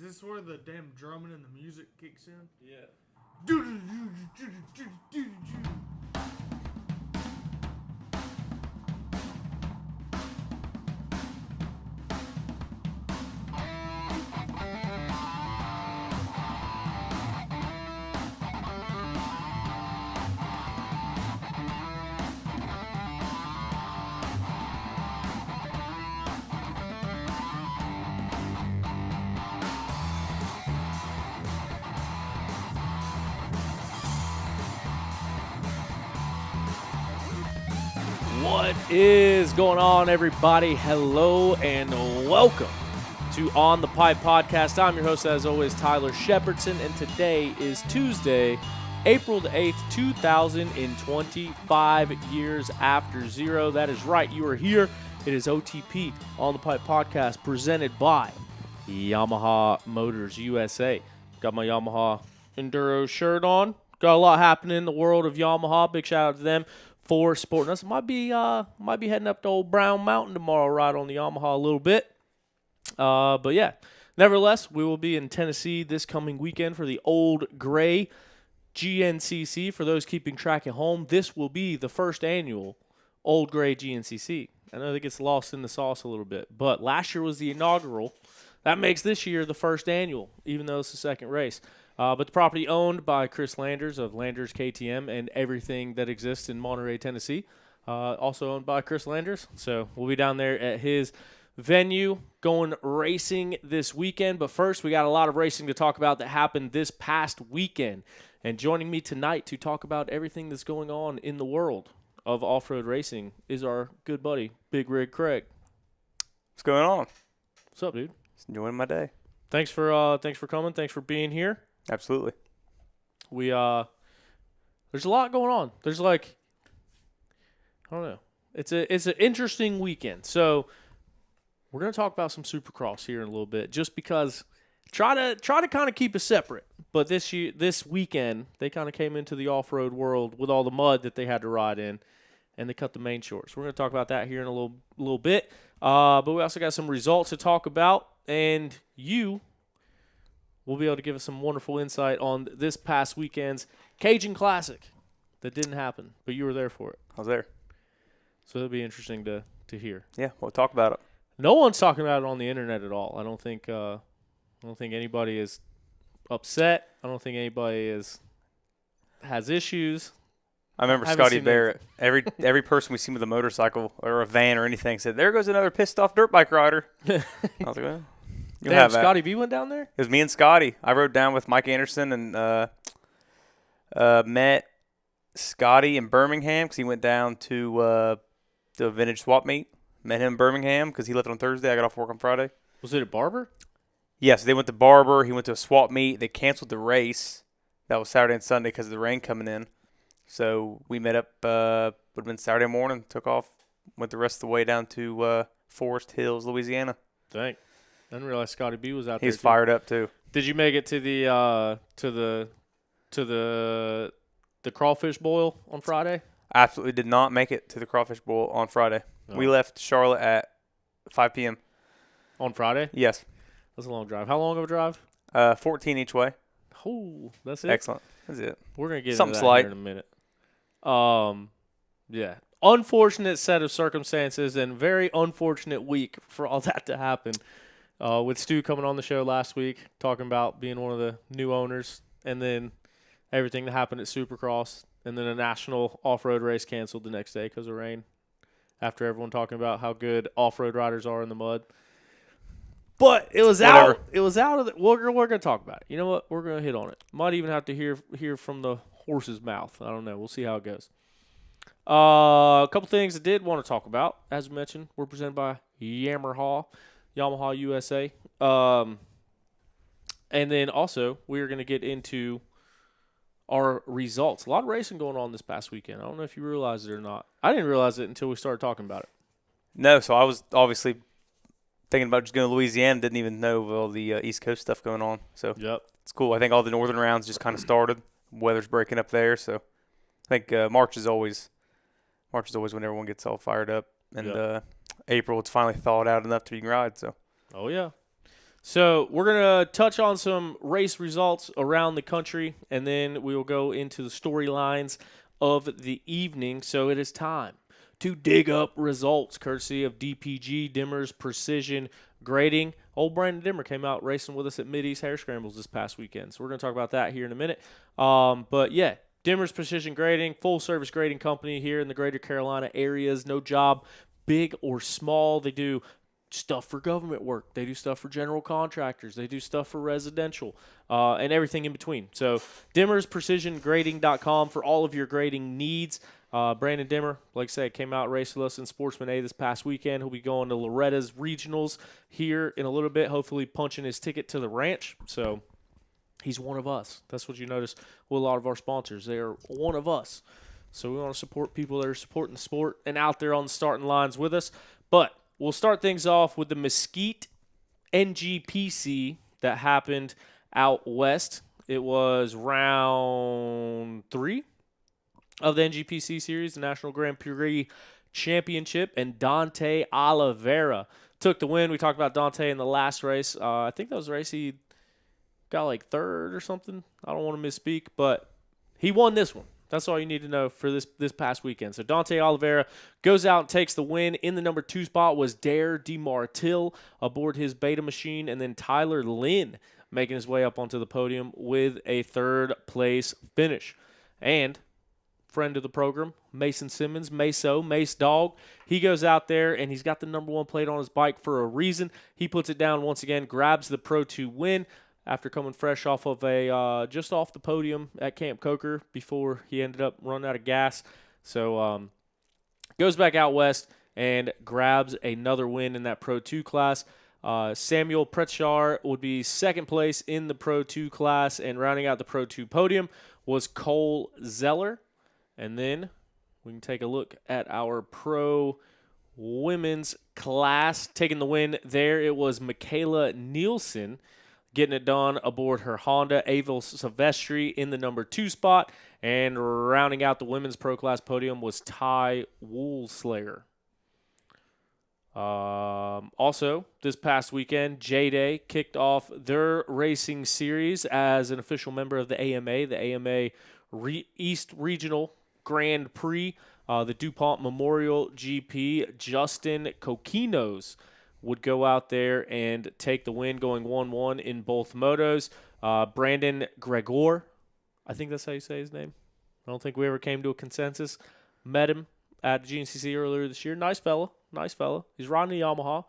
this where the damn drumming and the music kicks in? Yeah. What is going on, everybody? Hello and welcome to On the Pipe Podcast. I'm your host, as always, Tyler Shepherdson, and today is Tuesday, April the 8th, 2025, years after zero. That is right, you are here. It is OTP, On the Pipe Podcast, presented by Yamaha Motors USA. Got my Yamaha Enduro shirt on. Got a lot happening in the world of Yamaha. Big shout out to them for supporting us. Might be heading up to Old Brown Mountain tomorrow, ride on the Yamaha a little bit. But yeah, nevertheless, we will be in Tennessee this coming weekend for the Old Gray GNCC. For those keeping track at home, this will be the first annual Old Gray GNCC. I know that gets lost in the sauce a little bit, but last year was the inaugural. That makes this year the first annual, even though it's the second race. But the property owned by Chris Landers of Landers KTM and everything that exists in Monterey, Tennessee. Also owned by Chris Landers. So we'll be down there at his venue going racing this weekend. But first, we got a lot of racing to talk about that happened this past weekend. And joining me tonight to talk about everything that's going on in the world of off-road racing is our good buddy, Big Rig Craig. What's going on? What's up, dude? Just enjoying my day. Thanks for coming. Thanks for being here. Absolutely. There's a lot going on. There's I don't know. It's an interesting weekend. So we're gonna talk about some Supercross here in a little bit, just because try to kind of keep it separate. But this weekend they kind of came into the off-road world with all the mud that they had to ride in, and they cut the main short. So we're gonna talk about that here in a little bit. But we also got some results to talk about, and you will be able to give us some wonderful insight on this past weekend's Cajun Classic that didn't happen, but you were there for it. I was there. So it'll be interesting to hear. Yeah, we'll talk about it. No one's talking about it on the internet at all. I don't think anybody is upset. I don't think anybody has issues. I remember Scotty Barrett. Every person we seen with a motorcycle or a van or anything said, "There goes another pissed off dirt bike rider." I was like, well, damn, Scotty B went down there? It was me and Scotty. I rode down with Mike Anderson and met Scotty in Birmingham because he went down to the vintage swap meet. Met him in Birmingham because he left on Thursday. I got off work on Friday. Was it at Barber? Yes, they went to Barber. He went to a swap meet. They canceled the race. That was Saturday and Sunday because of the rain coming in. So we met up, would have been Saturday morning, took off, went the rest of the way down to Forest Hills, Louisiana. Dang. I didn't realize Scotty B was out there. He's fired up too. Did you make it to the crawfish boil on Friday? Absolutely did not make it to the crawfish boil on Friday. Oh. We left Charlotte at 5 p.m. On Friday? Yes. That's a long drive. How long of a drive? 14 each way. Oh, that's it? Excellent. That's it. We're going to get something into that slight here in a minute. Yeah. Unfortunate set of circumstances and very unfortunate week for all that to happen. With Stu coming on the show last week, talking about being one of the new owners, and then everything that happened at Supercross, and then a national off-road race canceled the next day because of rain, after everyone talking about how good off-road riders are in the mud. But it was Whatever. out. It was out of the. We're going to talk about it. You know what? We're going to hit on it. Might even have to hear from the horse's mouth. I don't know. We'll see how it goes. A couple things I did want to talk about. As mentioned, we're presented by Yamaha USA. And then also, we're going to get into our results. A lot of racing going on this past weekend. I don't know if you realize it or not. I didn't realize it until we started talking about it. No, so I was obviously thinking about just going to Louisiana. Didn't even know of all the East Coast stuff going on. So yep. It's cool. I think all the northern rounds just kind of started. Weather's breaking up there. So I think March is always when everyone gets all fired up. And April, it's finally thawed out enough to you can ride. So. Oh, yeah. So we're going to touch on some race results around the country, and then we will go into the storylines of the evening. So it is time to dig up results, courtesy of DPG, Dimmer's Precision Grading. Old Brandon Dimmer came out racing with us at Mid-East Hare Scrambles this past weekend. So we're going to talk about that here in a minute. But yeah, Dimmer's Precision Grading, full-service grading company here in the greater Carolina areas. No job, big or small. They do stuff for government work. They do stuff for general contractors. They do stuff for residential and everything in between. So dimmersprecisiongrading.com for all of your grading needs. Brandon Dimmer, like I said, came out and raced with us in Sportsman A this past weekend. He'll be going to Loretta's Regionals here in a little bit, hopefully punching his ticket to the ranch. So he's one of us. That's what you notice with a lot of our sponsors. They are one of us. So we want to support people that are supporting the sport and out there on the starting lines with us. But we'll start things off with the Mesquite NGPC that happened out west. It was round 3 of the NGPC series, the National Grand Prix Championship, and Dante Oliveira took the win. We talked about Dante in the last race. I think that was the race he got like 3rd or something. I don't want to misspeak, but he won this one. That's all you need to know for this past weekend. So Dante Oliveira goes out and takes the win. In the number 2 spot was Dare DeMartille aboard his beta machine, and then Tyler Lynn making his way up onto the podium with a 3rd place finish. And friend of the program, Mason Simmons, Mace Dog, he goes out there and he's got the number 1 plate on his bike for a reason. He puts it down once again, grabs the Pro 2 win after coming fresh off of just off the podium at Camp Coker before he ended up running out of gas. So goes back out west and grabs another win in that Pro 2 class. Samuel Pretchar would be 2nd place in the Pro 2 class, and rounding out the Pro 2 podium was Cole Zeller. And then we can take a look at our Pro women's class. Taking the win there, it was Michaela Nielsen getting it done aboard her Honda. Avel Silvestri in the number 2 spot. And rounding out the women's pro class podium was Ty Woolslayer. Also, this past weekend, J-Day kicked off their racing series as an official member of the AMA East Regional Grand Prix. The DuPont Memorial GP, Justin Coquinos would go out there and take the win, going 1-1 in both motos. Brandon Gregor, I think that's how you say his name. I don't think we ever came to a consensus. Met him at GNCC earlier this year. Nice fella. He's riding a Yamaha.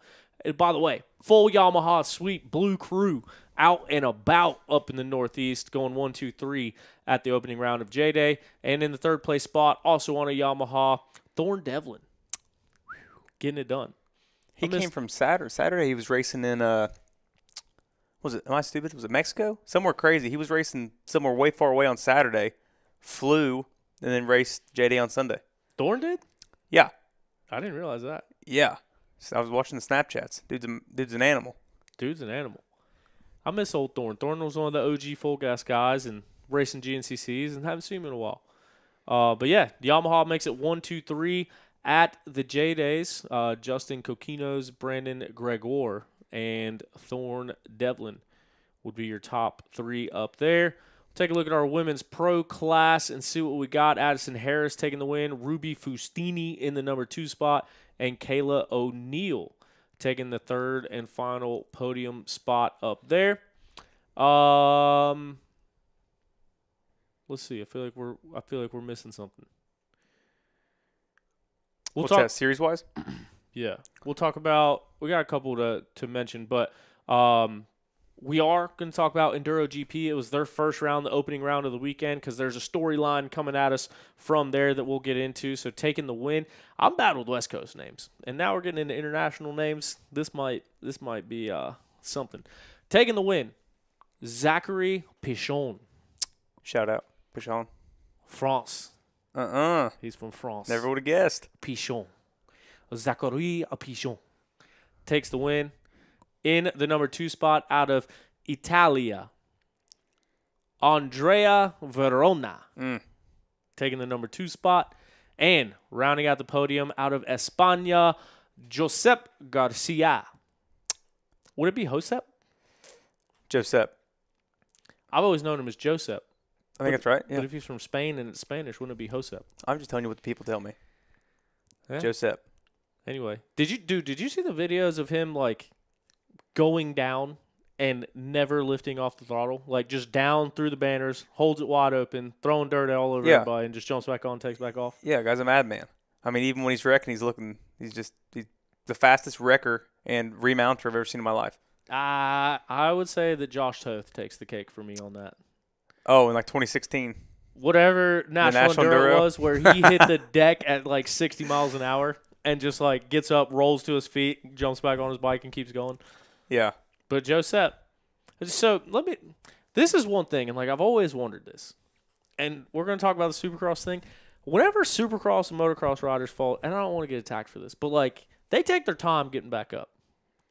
And by the way, full Yamaha sweet blue crew out and about up in the Northeast, going 1, 2, 3 at the opening round of J-Day. And in the 3rd place spot, also on a Yamaha, Thorne Devlin. Getting it done. He came from Saturday. Saturday he was racing in, was it, am I stupid? Was it Mexico? Somewhere crazy. He was racing somewhere way far away on Saturday, flew, and then raced J-Day on Sunday. Thorne did? Yeah. I didn't realize that. Yeah. So I was watching the Snapchats. Dude's an animal. I miss old Thorne. Thorne was one of the OG full gas guys and racing GNCCs, and haven't seen him in a while. But yeah, Yamaha makes it 1, 2, 3 at the J-Days. Justin Coquinos, Brandon Gregor, and Thorne Devlin would be your top 3 up there. Take a look at our women's pro class and see what we got. Addison Harris taking the win. Ruby Fustini in the number 2 spot. And Kayla O'Neill taking the 3rd and final podium spot up there. Let's see. I feel like we're missing something. What's that, series-wise? Yeah. We'll talk about – we got a couple to mention, but we are going to talk about Enduro GP. It was their first round, the opening round of the weekend, because there's a storyline coming at us from there that we'll get into. So taking the win. I'm bad with West Coast names, and now we're getting into international names. This might be something. Taking the win, Zachary Pichon. Shout out, Pichon. France. He's from France. Never would have guessed. Pichon. Zachary Pichon takes the win. In the number 2 spot out of Italia, Andrea Verona taking the number 2 spot. And rounding out the podium out of España, Josep Garcia. Would it be Josep? Josep. I've always known him as Josep. I think that's right. Yeah. But if he's from Spain and it's Spanish, wouldn't it be Josep? I'm just telling you what the people tell me. Yeah. Josep. Anyway, did you see the videos of him like going down and never lifting off the throttle? Like just down through the banners, holds it wide open, throwing dirt all over everybody, and just jumps back on, takes back off. Yeah, guy's a madman. I mean, even when he's wrecking, he's the fastest wrecker and remounter I've ever seen in my life. I would say that Josh Toth takes the cake for me on that. Oh, in like 2016. Whatever National Enduro was, where he hit the deck at like 60 miles an hour and just like gets up, rolls to his feet, jumps back on his bike, and keeps going. Yeah. But Josep. So this is one thing, and like I've always wondered this, and we're going to talk about the Supercross thing. Whenever Supercross and motocross riders fall, and I don't want to get attacked for this, but like they take their time getting back up,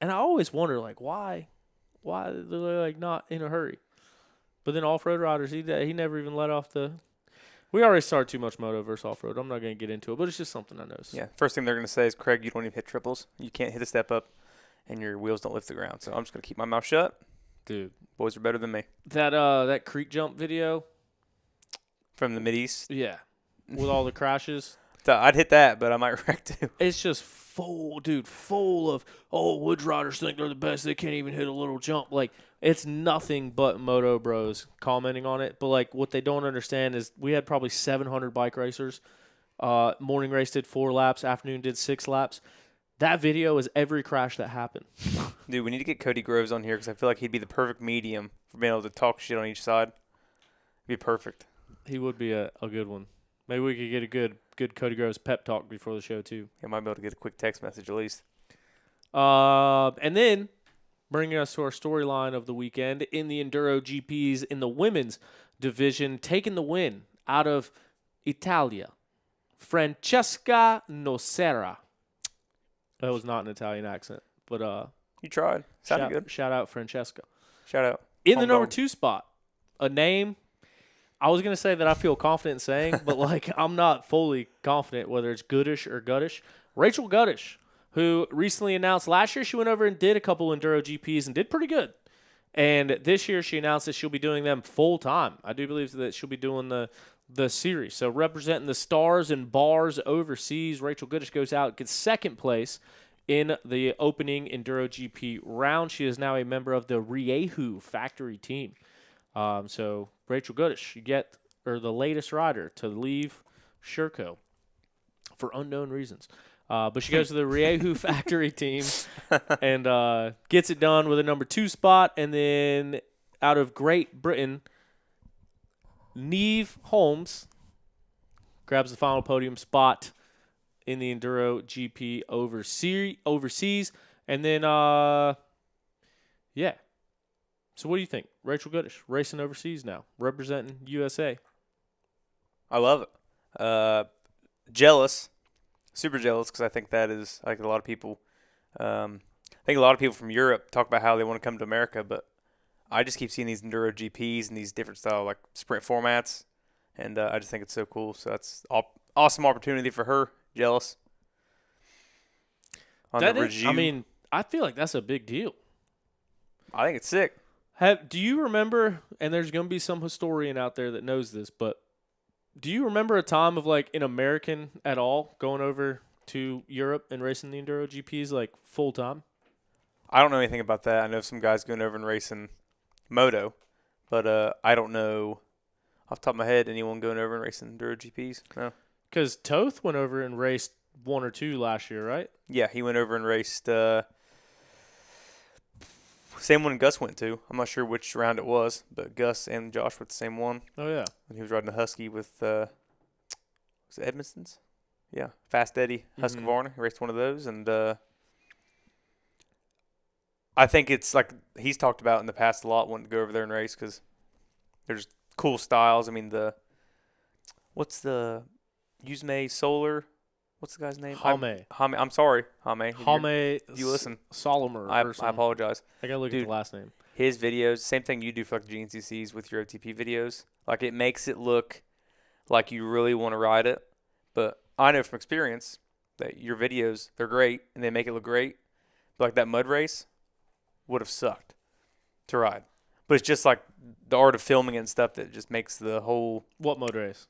and I always wonder like why they're like not in a hurry. But then off-road riders, he never even let off the. We already started too much moto versus off-road. I'm not going to get into it, but it's just something I noticed. Yeah. First thing they're going to say is, Craig, you don't even hit triples. You can't hit a step up, and your wheels don't lift the ground. So I'm just going to keep my mouth shut. Dude, boys are better than me. That creek jump video from the Mideast. Yeah, with all the crashes. I'd hit that, but I might wreck too. It's just full of woods riders think they're the best. They can't even hit a little jump. Like it's nothing but moto bros commenting on it. But like what they don't understand is we had probably 700 bike racers. Morning race did 4 laps. Afternoon did 6 laps. That video is every crash that happened. Dude, we need to get Cody Groves on here because I feel like he'd be the perfect medium for being able to talk shit on each side. He'd be perfect. He would be a good one. Maybe we could get a good Cody Groves pep talk before the show too. I might be able to get a quick text message at least. And then bringing us to our storyline of the weekend in the Enduro GPs in the women's division, taking the win out of Italia, Francesca Nocera. That was not an Italian accent, but you tried. Sounded good. Shout out Francesca. Shout out. In the number 2 spot, a name I was going to say that I feel confident in saying, but like I'm not fully confident whether it's Goodish or Guttish. Rachel Guttish, who recently announced last year she went over and did a couple Enduro GPs and did pretty good. And this year she announced that she'll be doing them full time. I do believe that she'll be doing the series. So representing the stars and bars overseas, Rachel Goodish goes out, gets second place in the opening Enduro GP round. She is now a member of the Riehu factory team. So Rachel Goodish, you get the latest rider to leave Sherco for unknown reasons. But she goes to the Riehu factory team and gets it done with a number 2 spot. And then out of Great Britain, Neve Holmes grabs the final podium spot in the Enduro GP overseas. And then, yeah. So what do you think? Rachel Goodish, racing overseas now, representing USA. I love it. Jealous. Super jealous because I think that is, like a lot of people, I think a lot of people from Europe talk about how they want to come to America, but I just keep seeing these Enduro GPs and these different style, like sprint formats, and I just think it's so cool. So that's awesome opportunity for her. Jealous. I mean, I feel like that's a big deal. I think it's sick. Do you remember, and there's going to be some historian out there that knows this, but do you remember a time of like an American at all going over to Europe and racing the Enduro GPs like full time? I don't know anything about that. I know some guys going over and racing moto, but I don't know off the top of my head anyone going over and racing Enduro GPs. No. Because Toth went over and raced 1 or 2 last year, right? Yeah, he went over and raced same one Gus went to. I'm not sure which round it was, but Gus and Josh were the same one. Oh, yeah. And he was riding a Husky with, was it Edmonston's? Yeah, Fast Eddie Husqvarna. He raced one of those. And I think it's like he's talked about in the past a lot, wanting to go over there and race because there's cool styles. I mean, what's the Usme Solar? What's the guy's name? Hame. I'm sorry, Hame. Hame. You listen. Solomer. I apologize. I gotta look at the last name. His videos, same thing you do for like the GNCCs with your OTP videos. Like it makes it look like you really want to ride it. But I know from experience that your videos, they're great and they make it look great. But like that mud race would have sucked to ride. But it's just like the art of filming it and stuff that just makes the whole What motor race?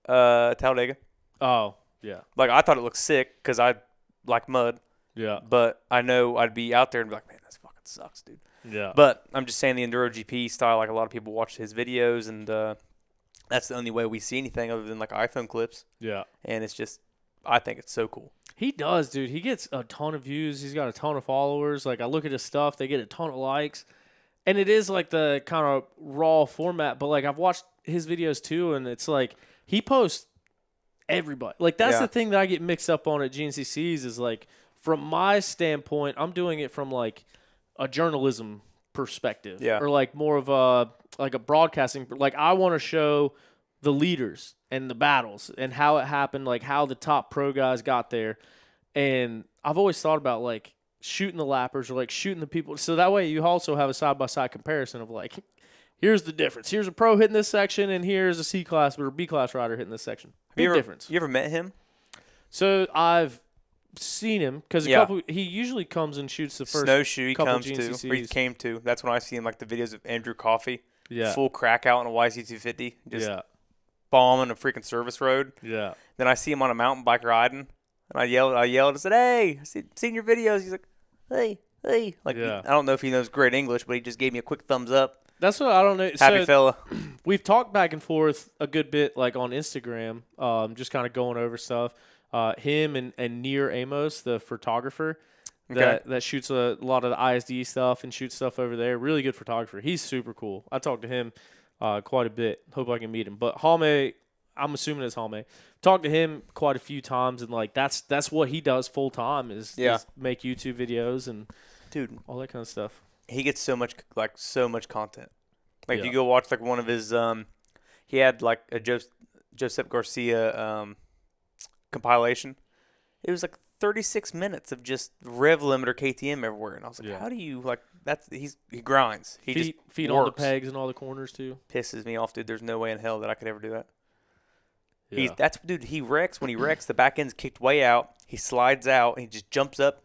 Talladega. Oh, yeah. Like, I thought it looked sick because I like mud. Yeah. But I know I'd be out there and be like, man, this fucking sucks, dude. Yeah. But I'm just saying the Enduro GP style, like a lot of people watch his videos, and that's the only way we see anything other than like iPhone clips. Yeah. And it's just, I think it's so cool. He does, dude. He gets a ton of views. He's got a ton of followers. Like, I look at his stuff. They get a ton of likes. And it is like the kind of raw format. But, like, I've watched his videos, too, and it's like he posts everybody. Like, that's the thing that I get mixed up on at GNCCs is, like, from my standpoint, I'm doing it from, like, a journalism perspective. Yeah. Or, like, more of a broadcasting. Like, I want to show the leaders and the battles and how it happened, like how the top pro guys got there. And I've always thought about like shooting the lappers or like shooting the people. So that way you also have a side-by-side comparison of like, here's the difference. Here's a pro hitting this section and here's a C-class or B-class rider hitting this section. Big difference. You ever met him? So I've seen him because he usually comes and shoots the first Snowshoe he couple comes GNCCs. to, or he came to. That's when I see him, like the videos of Andrew Coffey. Yeah. Full crack out on a YZ250. Just yeah. bombing a freaking service road. Yeah. Then I see him on a mountain bike riding, and I yelled and said, "Hey, I seen your videos." He's like, "Hey." Like, I don't know if he knows great English, but he just gave me a quick thumbs up. That's what I don't know. Happy fella. We've talked back and forth a good bit, like on Instagram, just kind of going over stuff. Him and Near Amos, the photographer that shoots a lot of the ISD stuff and shoots stuff over there. Really good photographer. He's super cool. I talked to him quite a bit. Hope I can meet him. But Halme, I'm assuming it's Halme. Talked to him quite a few times, and like that's what he does full time is make YouTube videos and all that kind of stuff. He gets so much content. Like if you go watch like one of his he had like a Josep Garcia compilation. It was like 36 minutes of just rev limiter KTM everywhere, and I was like, how do you like that? He grinds. He feet works. on the pegs and all the corners too. Pisses me off, dude. There's no way in hell that I could ever do that. Yeah. He wrecks. When he wrecks, the back end's kicked way out. He slides out, and he just jumps up,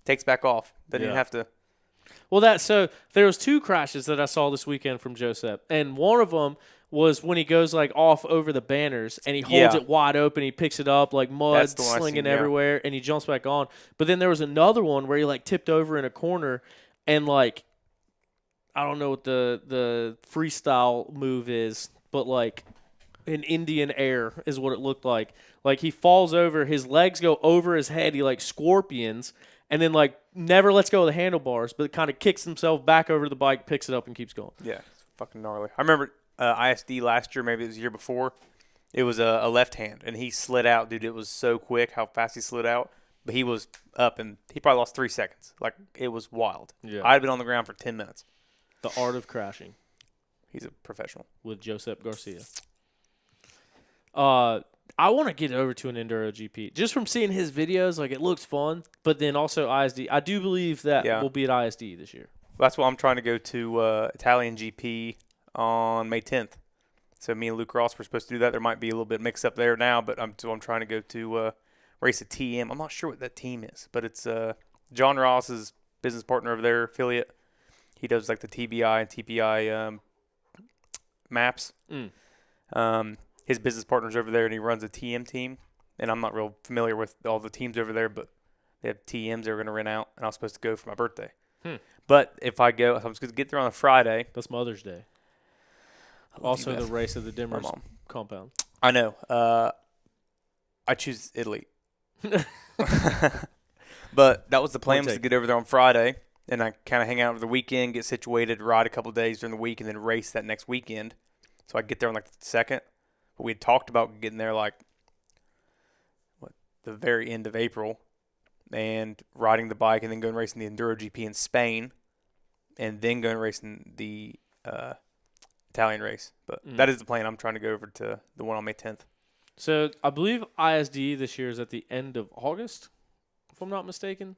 takes back off. Doesn't even have to. Well, so there was 2 crashes that I saw this weekend from Josep, and one of them was when he goes like off over the banners and he holds it wide open. He picks it up like mud slinging everywhere, and he jumps back on. But then there was another one where he like tipped over in a corner, and like I don't know what the freestyle move is, but like an Indian air is what it looked like. Like he falls over, his legs go over his head, he like scorpions, and then like never lets go of the handlebars, but kind of kicks himself back over the bike, picks it up, and keeps going. Yeah, it's fucking gnarly. I remember ISD last year, maybe it was the year before. It was a left hand, and he slid out, dude. It was so quick how fast he slid out. But he was up, and he probably lost 3 seconds. Like, it was wild. Yeah. I'd been on the ground for 10 minutes. The art of crashing. He's a professional. With Josep Garcia. I want to get over to an Enduro GP. Just from seeing his videos, like, it looks fun. But then also ISD. I do believe that we'll be at ISD this year. That's why I'm trying to go to Italian GP on May 10th. So me and Luke Ross were supposed to do that. There might be a little bit mixed up there now, but I'm trying to go to race a TM. I'm not sure what that team is, but it's John Ross's business partner of their affiliate. He does like the TBI and TPI maps. His business partner's over there, and he runs a TM team. And I'm not real familiar with all the teams over there, but they have TMs they're going to rent out, and I was supposed to go for my birthday. But if I go, I'm supposed to get there on a Friday. That's Mother's Day. Also the race of the Dimmers compound. I know. I choose Italy. But that was the plan, was to get over there on Friday, and I kind of hang out over the weekend, get situated, ride a couple of days during the week, and then race that next weekend. So I get there on like the 2nd. But we had talked about getting there like the very end of April and riding the bike and then going racing the Enduro GP in Spain and then going racing the Italian race. But that is the plan. I'm trying to go over to the one on May 10th. So I believe ISD this year is at the end of August, if I'm not mistaken.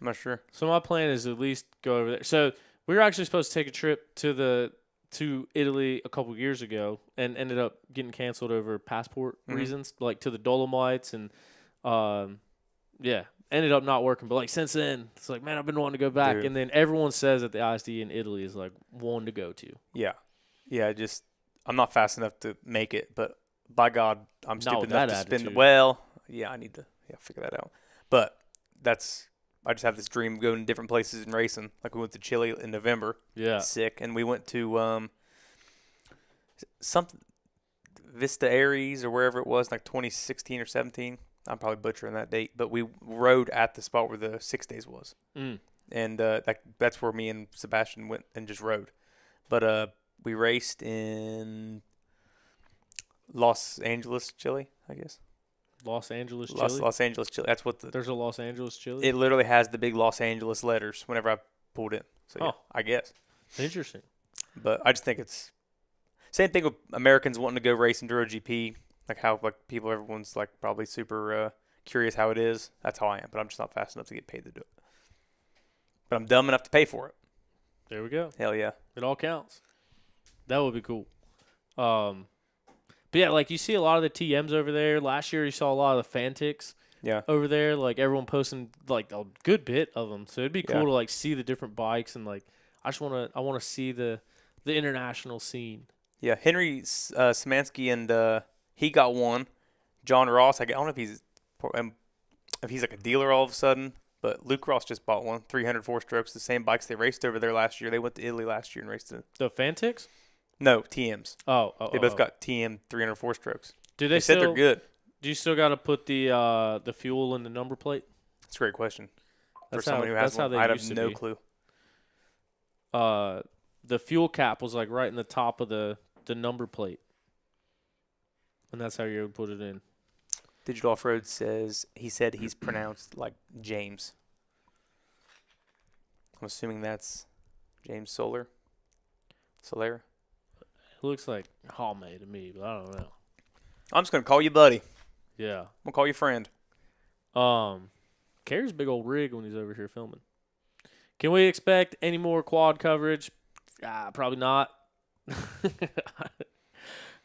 I'm not sure. So my plan is at least go over there. So we were actually supposed to take a trip to Italy a couple years ago and ended up getting canceled over passport reasons, like to the Dolomites and ended up not working. But, like, since then, it's like, man, I've been wanting to go back. Dude. And then everyone says that the ISD in Italy is, like, one to go to. Yeah. Yeah, I'm not fast enough to make it, but by God, I'm Not stupid with enough that to spin. attitude. Well, yeah, I need to figure that out. But I just have this dream of going to different places and racing. Like we went to Chile in November. Yeah. Sick. And we went to something Vista Aires or wherever it was, like 2016 or 17. I'm probably butchering that date, but we rode at the spot where the 6 days was. Mm. And that's where me and Sebastian went and just rode. But we raced in Los Angeles, Chile, I guess. Los Angeles, Chile? Los Angeles, Chile. That's what There's a Los Angeles, Chile? it literally has the big Los Angeles letters whenever I pulled in. So, yeah, Oh. I guess. Interesting. But I just think it's same thing with Americans wanting to go race Enduro GP. Like how everyone's like probably super curious how it is. That's how I am. But I'm just not fast enough to get paid to do it. But I'm dumb enough to pay for it. There we go. Hell yeah. It all counts. That would be cool. But yeah, like you see a lot of the TMs over there. Last year you saw a lot of the Fantics Yeah. over there. Like everyone posting like a good bit of them. So it'd be cool Yeah. to like see the different bikes and like I want to see the international scene. Yeah. Henry Szymanski and he got one. John Ross, I don't know if he's like a dealer all of a sudden, but Luke Ross just bought one. 304 strokes, the same bikes they raced over there last year. They went to Italy last year and raced it. The Fantics? No, TMs. Oh, They both got TM 304 strokes. Do They said they're good. Do you still got to put the fuel in the number plate? That's a great question. For That's someone how- who has that's how one, they I used have to no be. clue. The fuel cap was like right in the top of the number plate, and that's how you would put it in. Digital Off-Road he said he's pronounced like James. I'm assuming that's James Soler. It looks like Hallmay to me, but I don't know. I'm just going to call you buddy. Yeah. I'm going to call you friend. Carries a big old rig when he's over here filming. Can we expect any more quad coverage? Probably not. I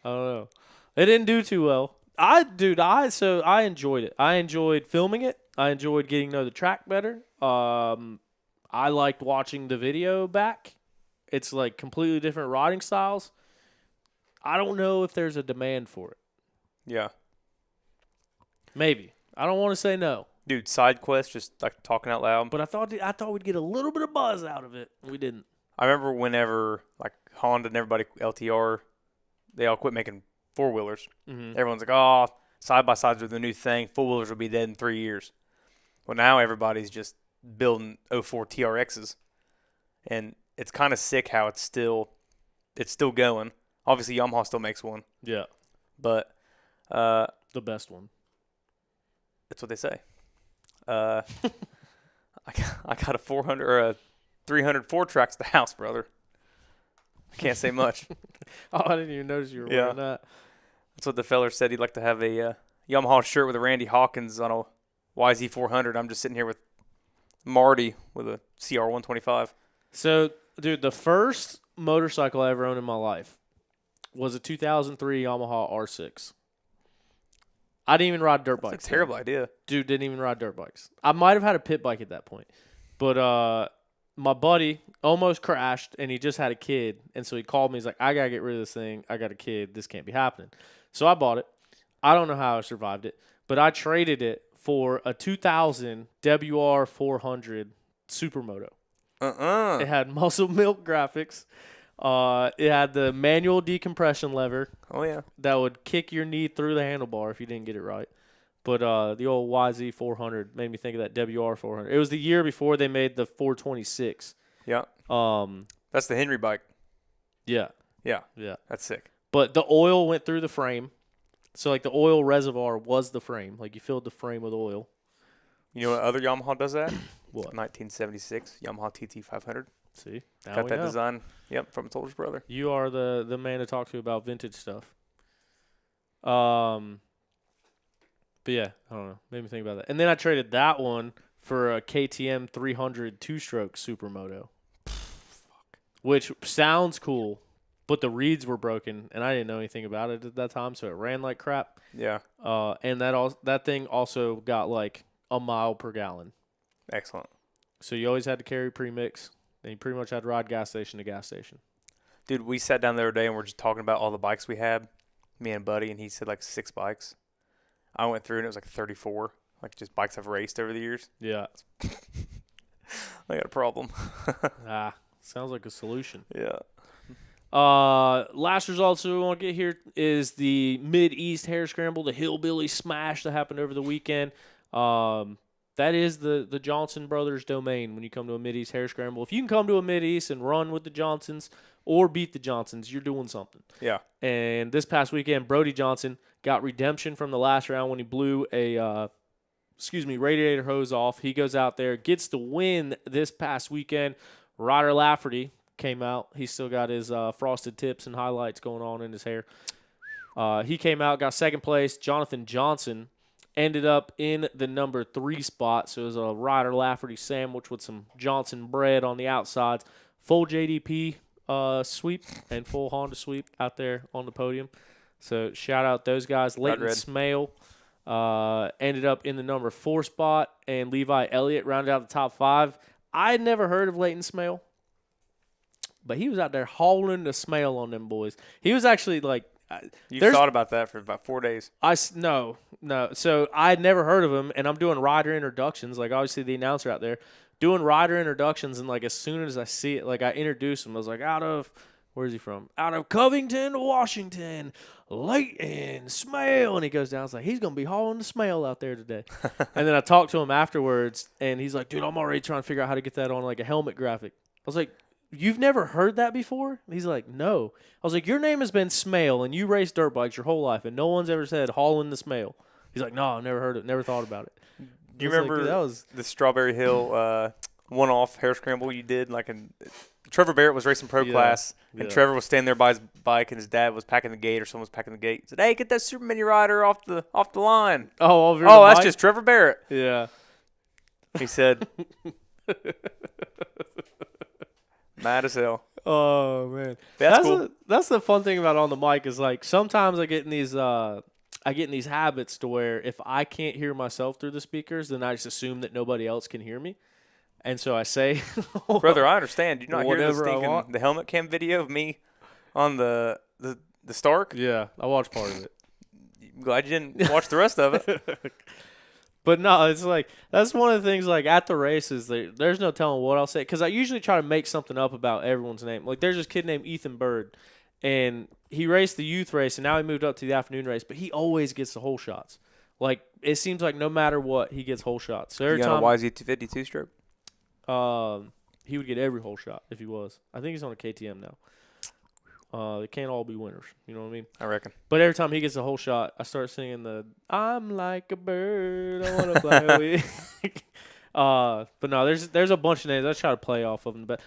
don't know. It didn't do too well. I enjoyed it. I enjoyed filming it. I enjoyed getting to know the track better. I liked watching the video back. It's like completely different riding styles. I don't know if there's a demand for it. Yeah. Maybe. I don't want to say no. Dude, side quest, just like talking out loud. But I thought we'd get a little bit of buzz out of it. We didn't. I remember whenever like Honda and everybody, LTR, they all quit making four-wheelers. Mm-hmm. Everyone's like, oh, side-by-sides are the new thing. Four-wheelers will be dead in 3 years. Well, now everybody's just building 04 TRXs. And it's kind of sick how it's still going. Obviously, Yamaha still makes one. Yeah. But The best one. that's what they say. I got a 400 or a 300 4-track to the house, brother. I can't say much. Oh, I didn't even notice you were wearing that. That's what the feller said. He'd like to have a Yamaha shirt with a Randy Hawkins on a YZ400. I'm just sitting here with Marty with a CR125. So, dude, the first motorcycle I ever owned in my life was a 2003 Yamaha R6. I didn't even ride dirt bikes. That's a terrible idea. Dude, didn't even ride dirt bikes. I might have had a pit bike at that point. But my buddy almost crashed, and he just had a kid. And so he called me. He's like, I got to get rid of this thing. I got a kid. This can't be happening. So I bought it. I don't know how I survived it, but I traded it for a 2000 WR400 Supermoto. It had muscle milk graphics. It had the manual decompression lever. Oh, yeah. That would kick your knee through the handlebar if you didn't get it right. But the old YZ400 made me think of that WR400. It was the year before they made the 426. Yeah. That's the Henry bike. Yeah. Yeah. Yeah. That's sick. But the oil went through the frame. So, like, the oil reservoir was the frame. Like, you filled the frame with oil. You know what other Yamaha does that? What? 1976 Yamaha TT500. See? Now Got we that know. design. Yep, from its older brother. You are the man to talk to about vintage stuff. But yeah, I don't know. Made me think about that. And then I traded that one for a KTM 300 two-stroke Supermoto. Which sounds cool, but the reeds were broken, and I didn't know anything about it at that time, so it ran like crap. Yeah. And that thing also got like a mile per gallon. Excellent. So you always had to carry premix. Then you pretty much had to ride gas station to gas station. Dude, we sat down the other day and we're just talking about all the bikes we had, me and Buddy, and he said like 6 bikes. I went through and it was like 34, like just bikes I've raced over the years. Yeah. I got a problem. Sounds like a solution. Yeah. Last results we want to get here is the Mid-East Hare Scramble, the Hillbilly Smash that happened over the weekend. That is the Johnson brothers' domain when you come to a Mid-East Hare Scramble. If you can come to a Mid-East and run with the Johnsons or beat the Johnsons, you're doing something. Yeah. And this past weekend, Brody Johnson got redemption from the last round when he blew a radiator hose off. He goes out there, gets the win this past weekend. Ryder Lafferty came out. He's still got his frosted tips and highlights going on in his hair. He came out, got second place. Jonathan Johnson ended up in the number 3 spot. So it was a Ryder Lafferty sandwich with some Johnson bread on the outsides. Full JDP sweep and full Honda sweep out there on the podium. So shout out those guys. Leighton Smale ended up in the number 4 spot, and Levi Elliott rounded out the top 5. I had never heard of Leighton Smale, but he was out there hauling the smell on them boys. He was actually like, you thought about that for about 4 days. No. So I had never heard of him, and I'm doing rider introductions. Like, obviously the announcer out there doing rider introductions, and like as soon as I see it, like I introduce him. I was like, where's he from? Out of Covington, Washington, Leighton Smale. And he goes down. I was like, he's going to be hauling the smell out there today. And then I talked to him afterwards, and he's like, dude, I'm already trying to figure out how to get that on like a helmet graphic. I was like, you've never heard that before? And he's like, no. I was like, your name has been Smale, and you race dirt bikes your whole life, and no one's ever said hauling the Smale. He's like, no, I've never heard it, never thought about it. Do you remember the Strawberry Hill one-off hair scramble you did? Trevor Barrett was racing pro class, and Trevor was standing there by his bike, and his dad was packing the gate, or someone was packing the gate. He said, hey, get that Super Mini rider off the line. Oh, that's just Trevor Barrett. Yeah. He said, mad as hell. Oh, man. That's cool. That's the fun thing about on the mic is, like, sometimes I get in these habits to where if I can't hear myself through the speakers, then I just assume that nobody else can hear me. And so I say, brother, I understand. Do you not hear the helmet cam video of me on the Stark? Yeah, I watched part of it. I'm glad you didn't watch the rest of it. But no, it's like that's one of the things. Like at the races, there's no telling what I'll say because I usually try to make something up about everyone's name. Like there's this kid named Ethan Bird, and he raced the youth race, and now he moved up to the afternoon race. But he always gets the whole shots. Like it seems like no matter what, he gets whole shots. So every time, a YZ252 stroke? He would get every whole shot if he was. I think he's on a KTM now. They can't all be winners. You know what I mean? I reckon. But every time he gets a whole shot, I start singing the "I'm like a bird, I want to fly away." But no, there's a bunch of names. I try to play off of them. But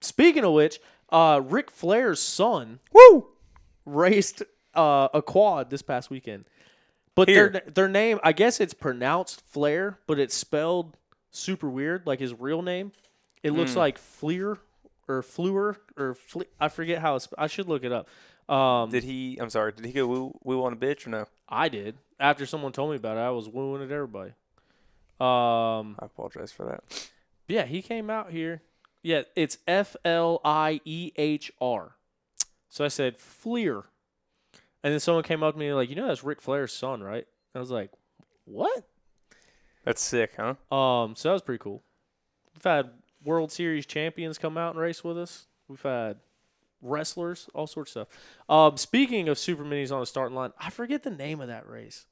speaking of which, Ric Flair's son raced a quad this past weekend. But their name, I guess it's pronounced Flair, but it's spelled super weird, like his real name. It looks like Fleer. Or Fluer or I forget how it's. I should look it up. Did he go woo on a bitch or no? I did. After someone told me about it, I was wooing at everybody. I apologize for that. Yeah, he came out here. Yeah, it's Fliehr. So I said Fleer, and then someone came up to me like, that's Ric Flair's son, right? I was like, what? That's sick, huh? So that was pretty cool. We've had World Series champions come out and race with us. We've had wrestlers, all sorts of stuff. Speaking of super minis on the starting line, I forget the name of that race.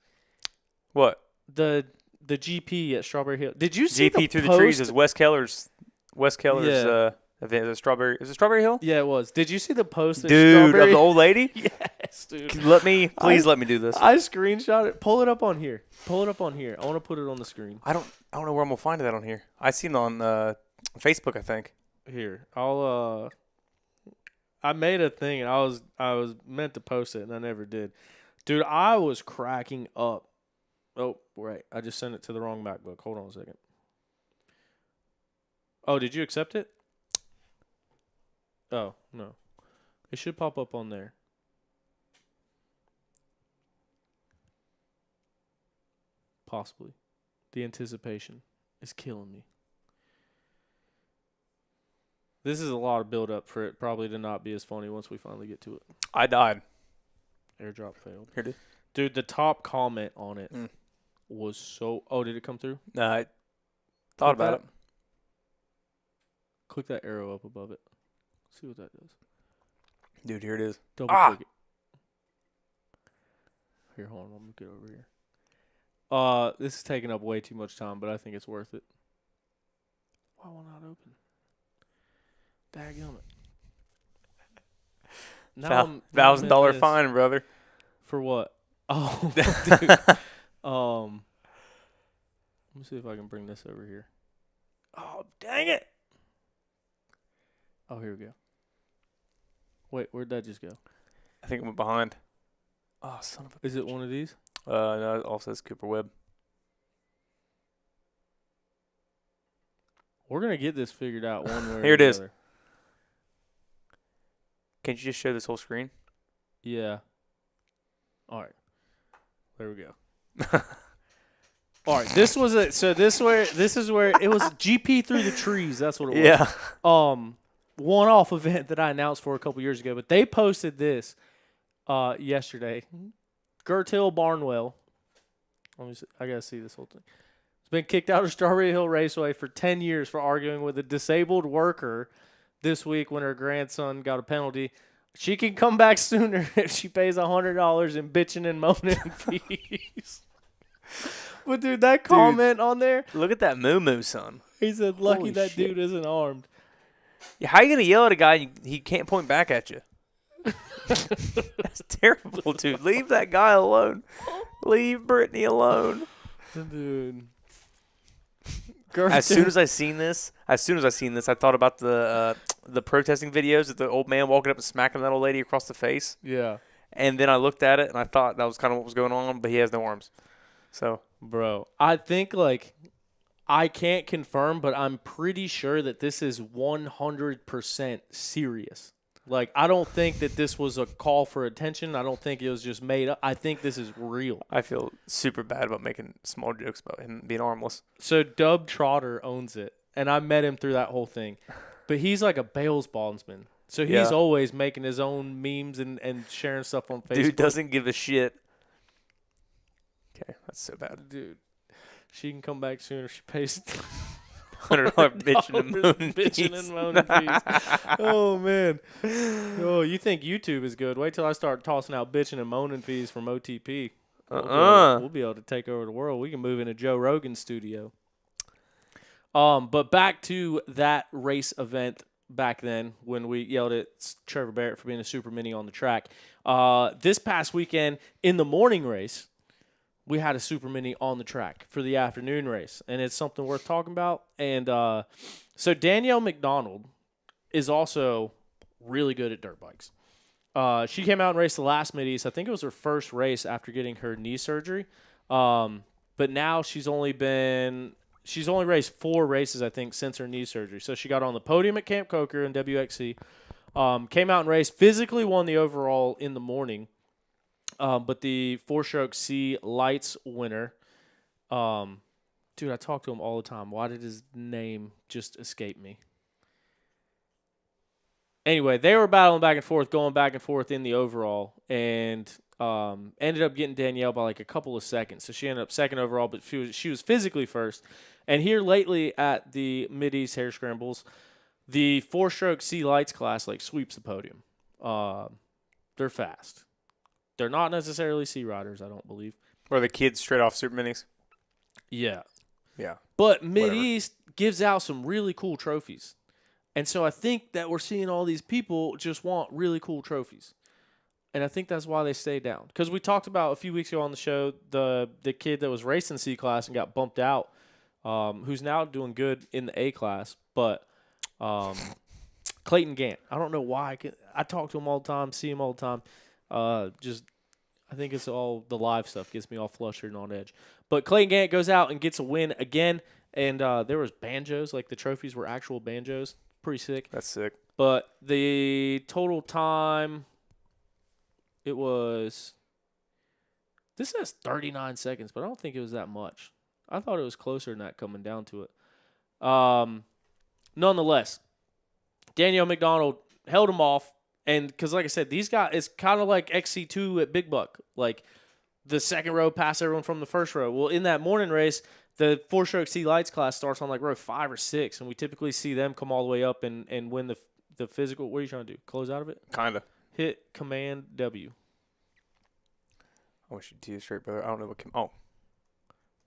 What? The GP at Strawberry Hill. Did you see GP through the trees is Wes Keller's event. Is it Strawberry Hill? Yeah, it was. Did you see the post? Dude, of the old lady? Yes, dude. Please let me do this. I screenshot it. Pull it up on here. I want to put it on the screen. I don't know where I'm gonna find that on here. I seen it on Facebook, I think. Here, I made a thing and I was meant to post it and I never did. Dude, I was cracking up. Oh, right. I just sent it to the wrong MacBook. Hold on a second. Oh, did you accept it? Oh, no. It should pop up on there. Possibly. The anticipation is killing me. This is a lot of build-up for it probably to not be as funny once we finally get to it. I died. Airdrop failed. Here it is. Dude, the top comment on it was so... Oh, did it come through? No, I thought about it. Click that arrow up above it. See what that does. Dude, here it is. Double click it. Here, hold on. I'm going to get over here. This is taking up way too much time, but I think it's worth it. Why will not open? Dadgummit. $1,000 fine, brother. For what? Oh, dude. Let me see if I can bring this over here. Oh, dang it. Oh, here we go. Wait, where'd that just go? I think it went behind. Oh, son of a... Is it one of these? No, it also says Cooper Webb. We're going to get this figured out one way or Here it is. another. Can't you just show this whole screen? Yeah. All right. There we go. All right. This is where it was GP through the trees. That's what it was. Yeah. One-off event that I announced for a couple years ago, but they posted this yesterday. Gert Hill Barnwell. Let me see. I gotta see this whole thing. It's been kicked out of Strawberry Hill Raceway for 10 years for arguing with a disabled worker this week when her grandson got a penalty. She can come back sooner if she pays $100 in bitching and moaning fees. But, dude, that comment on there. Look at that moo-moo, son. He said, lucky Holy that shit. dude isn't armed. Yeah, how are you going to yell at a guy and he can't point back at you? That's terrible, dude. Leave that guy alone. Leave Brittany alone. Dude. As soon as I seen this, I thought about the protesting videos of the old man walking up and smacking that old lady across the face. Yeah. And then I looked at it and I thought that was kind of what was going on, but he has no arms. So, bro, I think I can't confirm, but I'm pretty sure that this is 100% serious. I don't think that this was a call for attention. I don't think it was just made up. I think this is real. I feel super bad about making small jokes about him being armless. So Dub Trotter owns it, and I met him through that whole thing. But he's like a Bales bondsman. So he's always making his own memes and sharing stuff on Facebook. Dude doesn't give a shit. Okay, that's so bad. Dude, she can come back sooner. She pays $100 bitching and moaning fees. Oh, man. Oh, you think YouTube is good. Wait till I start tossing out bitching and moaning fees from OTP. We'll be able to take over the world. We can move into Joe Rogan's studio. But back to that race event back then when we yelled at Trevor Barrett for being a super mini on the track. This past weekend in the morning race, we had a super mini on the track for the afternoon race, and it's something worth talking about. And so Danielle McDonald is also really good at dirt bikes. She came out and raced the last Mid-East. I think it was her first race after getting her knee surgery. But now she's only raced 4 races, I think, since her knee surgery. So she got on the podium at Camp Coker in WXC, came out and raced, physically won the overall in the morning. But the 4-stroke C Lights winner, dude, I talk to him all the time. Why did his name just escape me? Anyway, they were battling back and forth, going back and forth in the overall, and ended up getting Danielle by a couple of seconds. So she ended up second overall, but she was physically first. And here lately at the Mid-East Hare Scrambles, the 4-stroke C Lights class sweeps the podium. They're fast. They're not necessarily C riders, I don't believe. Or the kids straight off super minis. Yeah. Yeah. But Mid-East gives out some really cool trophies. And so I think that we're seeing all these people just want really cool trophies. And I think that's why they stay down. Because we talked about a few weeks ago on the show, the kid that was racing C class and got bumped out, who's now doing good in the A class. But Clayton Gant, I don't know why. I talk to him all the time, see him all the time. I think it's all the live stuff gets me all flustered and on edge. But Clayton Gant goes out and gets a win again. And there was banjos. The trophies were actual banjos. Pretty sick. That's sick. But the total time, this says 39 seconds, but I don't think it was that much. I thought it was closer than that coming down to it. Nonetheless, Danielle McDonald held him off. And because, like I said, these guys, it's kind of like XC2 at Big Buck. Like, the second row passed everyone from the first row. Well, in that morning race, the 4-stroke C lights class starts on like row 5 or 6, and we typically see them come all the way up and win the physical. What are you trying to do? Close out of it? Kind of. Hit Command W. I wish you'd do straight, brother. I don't know what. Oh.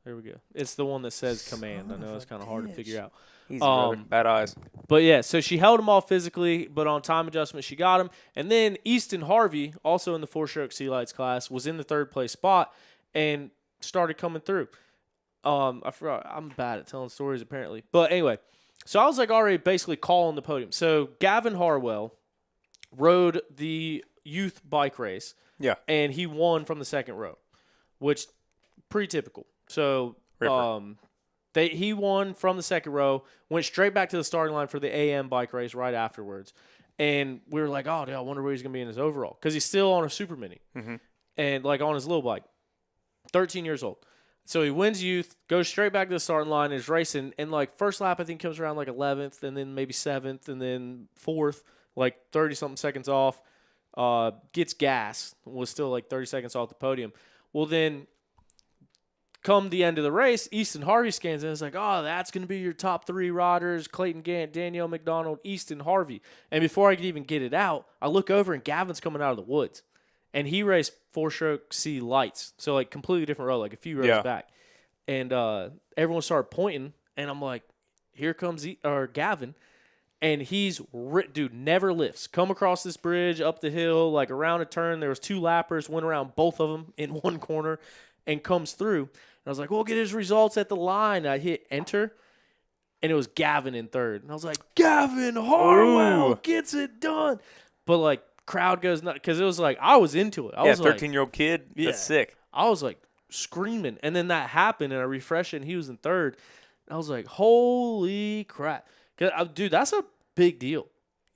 There we go. It's the one that says Command. I know it's kind of hard to figure out. Easy, brother. Bad eyes. But, yeah, so she held him off physically, but on time adjustment, she got him. And then Easton Harvey, also in the 4-stroke C lights class, was in the third-place spot and started coming through. I forgot. I'm bad at telling stories, apparently. But, anyway, so I was, like, already basically calling the podium. So, Gavin Harwell rode the youth bike race. Yeah. And he won from the second row, which pretty typical. So, he won from the second row, went straight back to the starting line for the AM bike race right afterwards. And we were like, oh, dude, I wonder where he's going to be in his overall. Because he's still on a Super Mini. Mm-hmm. And, like, on his little bike. 13 years old. So he wins youth, goes straight back to the starting line, is racing. And, like, first lap, I think, comes around, like, 11th, and then maybe 7th, and then 4th, like, 30-something seconds off. Gets gas, was still, like, 30 seconds off the podium. Well, then, come the end of the race, Easton Harvey scans in and is like, oh, that's going to be your top 3 riders, Clayton Gant, Danielle McDonald, Easton Harvey. And before I could even get it out, I look over and Gavin's coming out of the woods. And he raced 4-stroke C lights. So, like, completely different row, like a few rows back. And everyone started pointing, and I'm like, here comes Gavin. And he's, dude, never lifts. Come across this bridge, up the hill, like around a turn. There was 2 lappers, went around both of them in one corner, and comes through. And I was like, we'll get his results at the line. I hit enter, and it was Gavin in third. And I was like, Gavin Harwell gets it done. But, like, crowd goes nuts because it was like I was into it. I was 13-year-old kid. Yeah, that's sick. I was like screaming, and then that happened, and I refreshed it, and he was in third. And I was like, holy crap, dude, that's a big deal.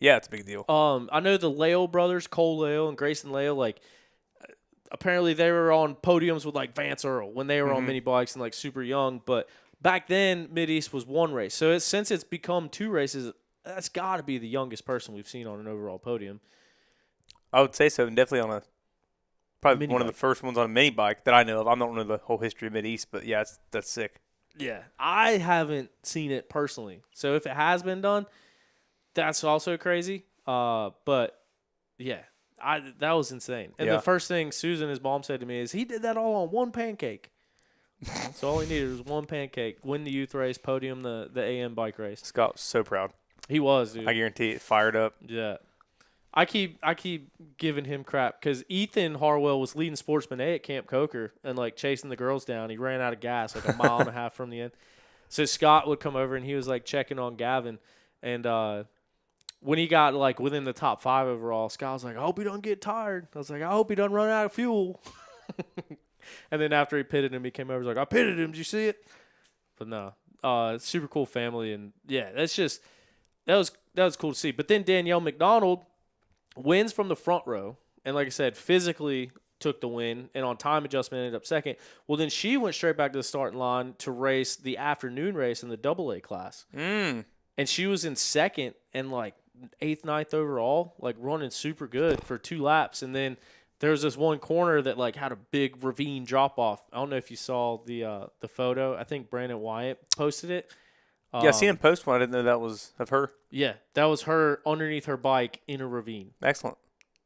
Yeah, it's a big deal. I know the Lale brothers, Cole Lale and Grayson Lale, like apparently they were on podiums with like Vance Earl when they were on mini bikes and like super young. But back then, Mid-East was 1 race, so since it's become 2 races, that's got to be the youngest person we've seen on an overall podium. I would say so, and definitely on probably mini one bike. of the first ones on a mini bike that I know of. I don't know the whole history of Mid-East, but yeah, that's sick. Yeah, I haven't seen it personally. So if it has been done, that's also crazy. But yeah, that was insane. And the first thing Susan, his mom, said to me is, he did that all on 1 pancake. So all he needed was 1 pancake, win the youth race, podium the AM bike race. Scott was so proud. He was, dude. I guarantee it. Fired up. Yeah. I keep giving him crap because Ethan Harwell was leading Sportsman A at Camp Coker and like chasing the girls down. He ran out of gas like a mile and a half from the end. So Scott would come over and he was like checking on Gavin. And when he got like within the top 5 overall, Scott was like, I hope he don't get tired. I was like, I hope he doesn't run out of fuel. And then after he pitted him, he came over and was like, I pitted him. Did you see it? But no, super cool family. And yeah, that was cool to see. But then Danielle McDonald wins from the front row, and like I said, physically took the win, and on time adjustment ended up second. Well, then she went straight back to the starting line to race the afternoon race in the AA class. And she was in second and like 8th, 9th overall, like running super good for 2 laps. And then there was this one corner that like had a big ravine drop off. I don't know if you saw the photo. I think Brandon Wyatt posted it. Yeah, I seen him post one. I didn't know that was of her. Yeah, that was her underneath her bike in a ravine. Excellent.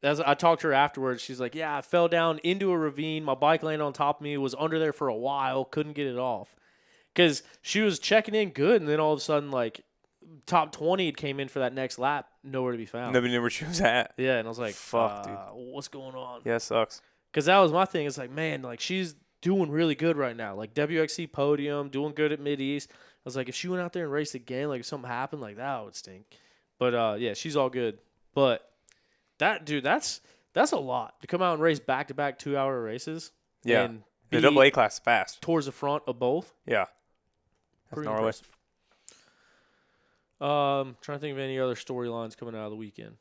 I talked to her afterwards. She's like, yeah, I fell down into a ravine. My bike landed on top of me. It was under there for a while. Couldn't get it off. Because she was checking in good, and then all of a sudden, like, top 20 came in for that next lap. Nowhere to be found. Nobody knew where she was at. Yeah, and I was like, fuck, dude. What's going on? Yeah, it sucks. Because that was my thing. It's like, man, like, she's doing really good right now. Like, WXC podium, doing good at Mid-East. I was like, if she went out there and raced again, like if something happened, like that would stink. But yeah, she's all good. But that dude, that's a lot to come out and race back-to-back 2-hour races. Yeah, and the AA class is fast towards the front of both. Yeah, that's pretty gnarly. impressive. Trying to think of any other storylines coming out of the weekend.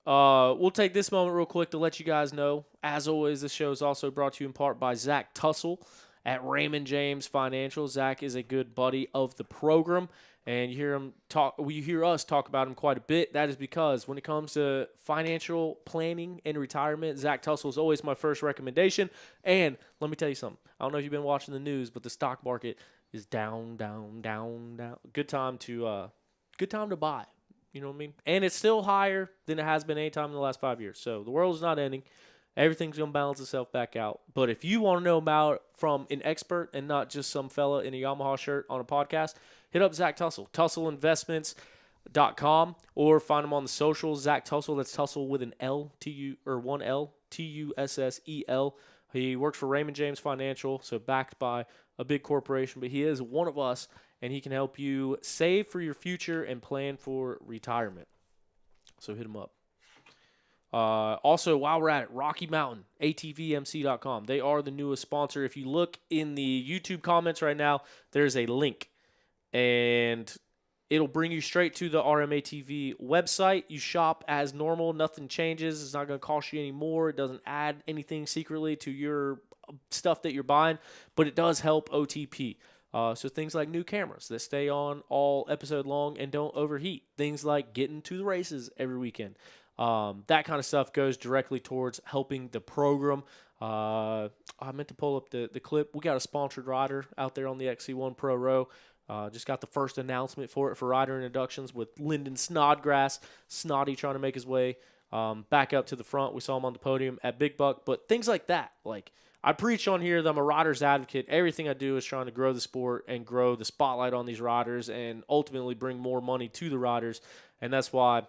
We'll take this moment real quick to let you guys know. As always, this show is also brought to you in part by Zach Tussle at Raymond James Financial. Zach is a good buddy of the program, and you hear us talk about him quite a bit. That is because when it comes to financial planning and retirement, Zach Tussle is always my first recommendation. And let me tell you something. I don't know if you've been watching the news, but the stock market is down. Good time to buy. You know what I mean? And it's still higher than it has been any time in the last 5 years. So the world is not ending. Everything's going to balance itself back out. But if you want to know about from an expert and not just some fella in a Yamaha shirt on a podcast, hit up Zach Tussle, TussleInvestments.com, or find him on the socials. Zach Tussle, that's Tussle with an L, one L, Tussel. He works for Raymond James Financial, so backed by a big corporation, but he is one of us, and he can help you save for your future and plan for retirement. So hit him up. Also, while we're at it, Rocky Mountain, ATVMC.com. They are the newest sponsor. If you look in the YouTube comments right now, there's a link, and it'll bring you straight to the RMATV website. You shop as normal. Nothing changes. It's not going to cost you any more. It doesn't add anything secretly to your stuff that you're buying, but it does help OTP. So things like new cameras that stay on all episode long and don't overheat. Things like getting to the races every weekend. That kind of stuff goes directly towards helping the program. I meant to pull up the clip. We got a sponsored rider out there on the XC1 Pro Row. Just got the first announcement for it for rider introductions with Lyndon Snodgrass. Snoddy trying to make his way back up to the front. We saw him on the podium at Big Buck. But things like that. Like, I preach on here that I'm a rider's advocate. Everything I do is trying to grow the sport and grow the spotlight on these riders and ultimately bring more money to the riders. And that's why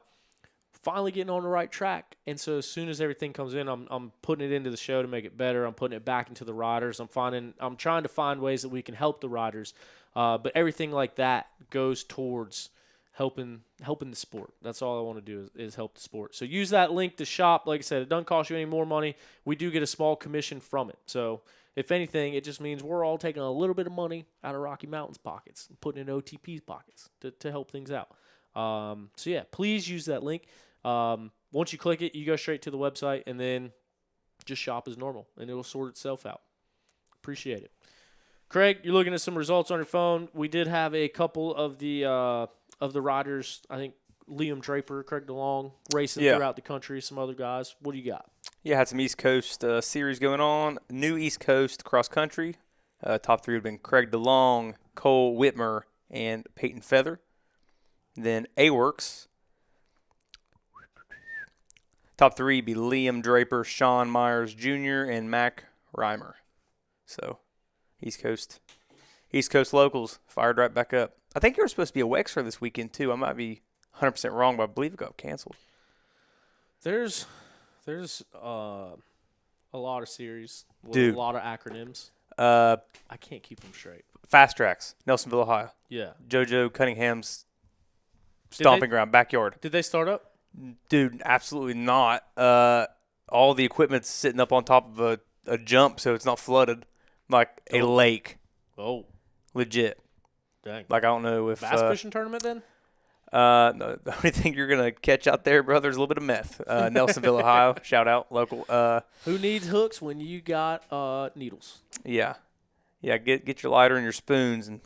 finally getting on the right track. And so as soon as everything comes in, I'm putting it into the show to make it better. I'm putting it back into the riders. I'm trying to find ways that we can help the riders. But everything like that goes towards helping the sport. That's all I want to do is help the sport. So use that link to shop. Like I said, it doesn't cost you any more money. We do get a small commission from it. So if anything, it just means we're all taking a little bit of money out of Rocky Mountain's pockets and putting it in OTP's pockets to help things out. So yeah, please use that link. Once you click it, you go straight to the website and then just shop as normal and it'll sort itself out. Appreciate it. Craig, you're looking at some results on your phone. We did have a couple of the riders. I think Liam Draper, Craig DeLong, racing throughout the country. Some other guys. What do you got? Yeah, had some East Coast series going on. New East Coast cross country. Top three would have been Craig DeLong, Cole Whitmer, and Peyton Feather. Then A-Works. Top three would be Liam Draper, Sean Myers Jr., and Mac Reimer. So, East Coast locals fired right back up. I think you were supposed to be a Wexford this weekend, too. I might be 100% wrong, but I believe it got canceled. There's a lot of series with Dude. a lot of acronyms. I can't keep them straight. Fast Tracks, Nelsonville, Ohio. Yeah. JoJo Cunningham's stomping ground, backyard. Did they start up? Dude, absolutely not. All the equipment's sitting up on top of a jump, so it's not flooded. Like a lake. Oh. Legit. Dang. Like, I don't know if... Bass fishing tournament, then? No, the only thing you're going to catch out there, brother, is a little bit of meth. Nelsonville, Ohio. Shout out, local. Who needs hooks when you got needles? Yeah. Yeah, get your lighter and your spoons and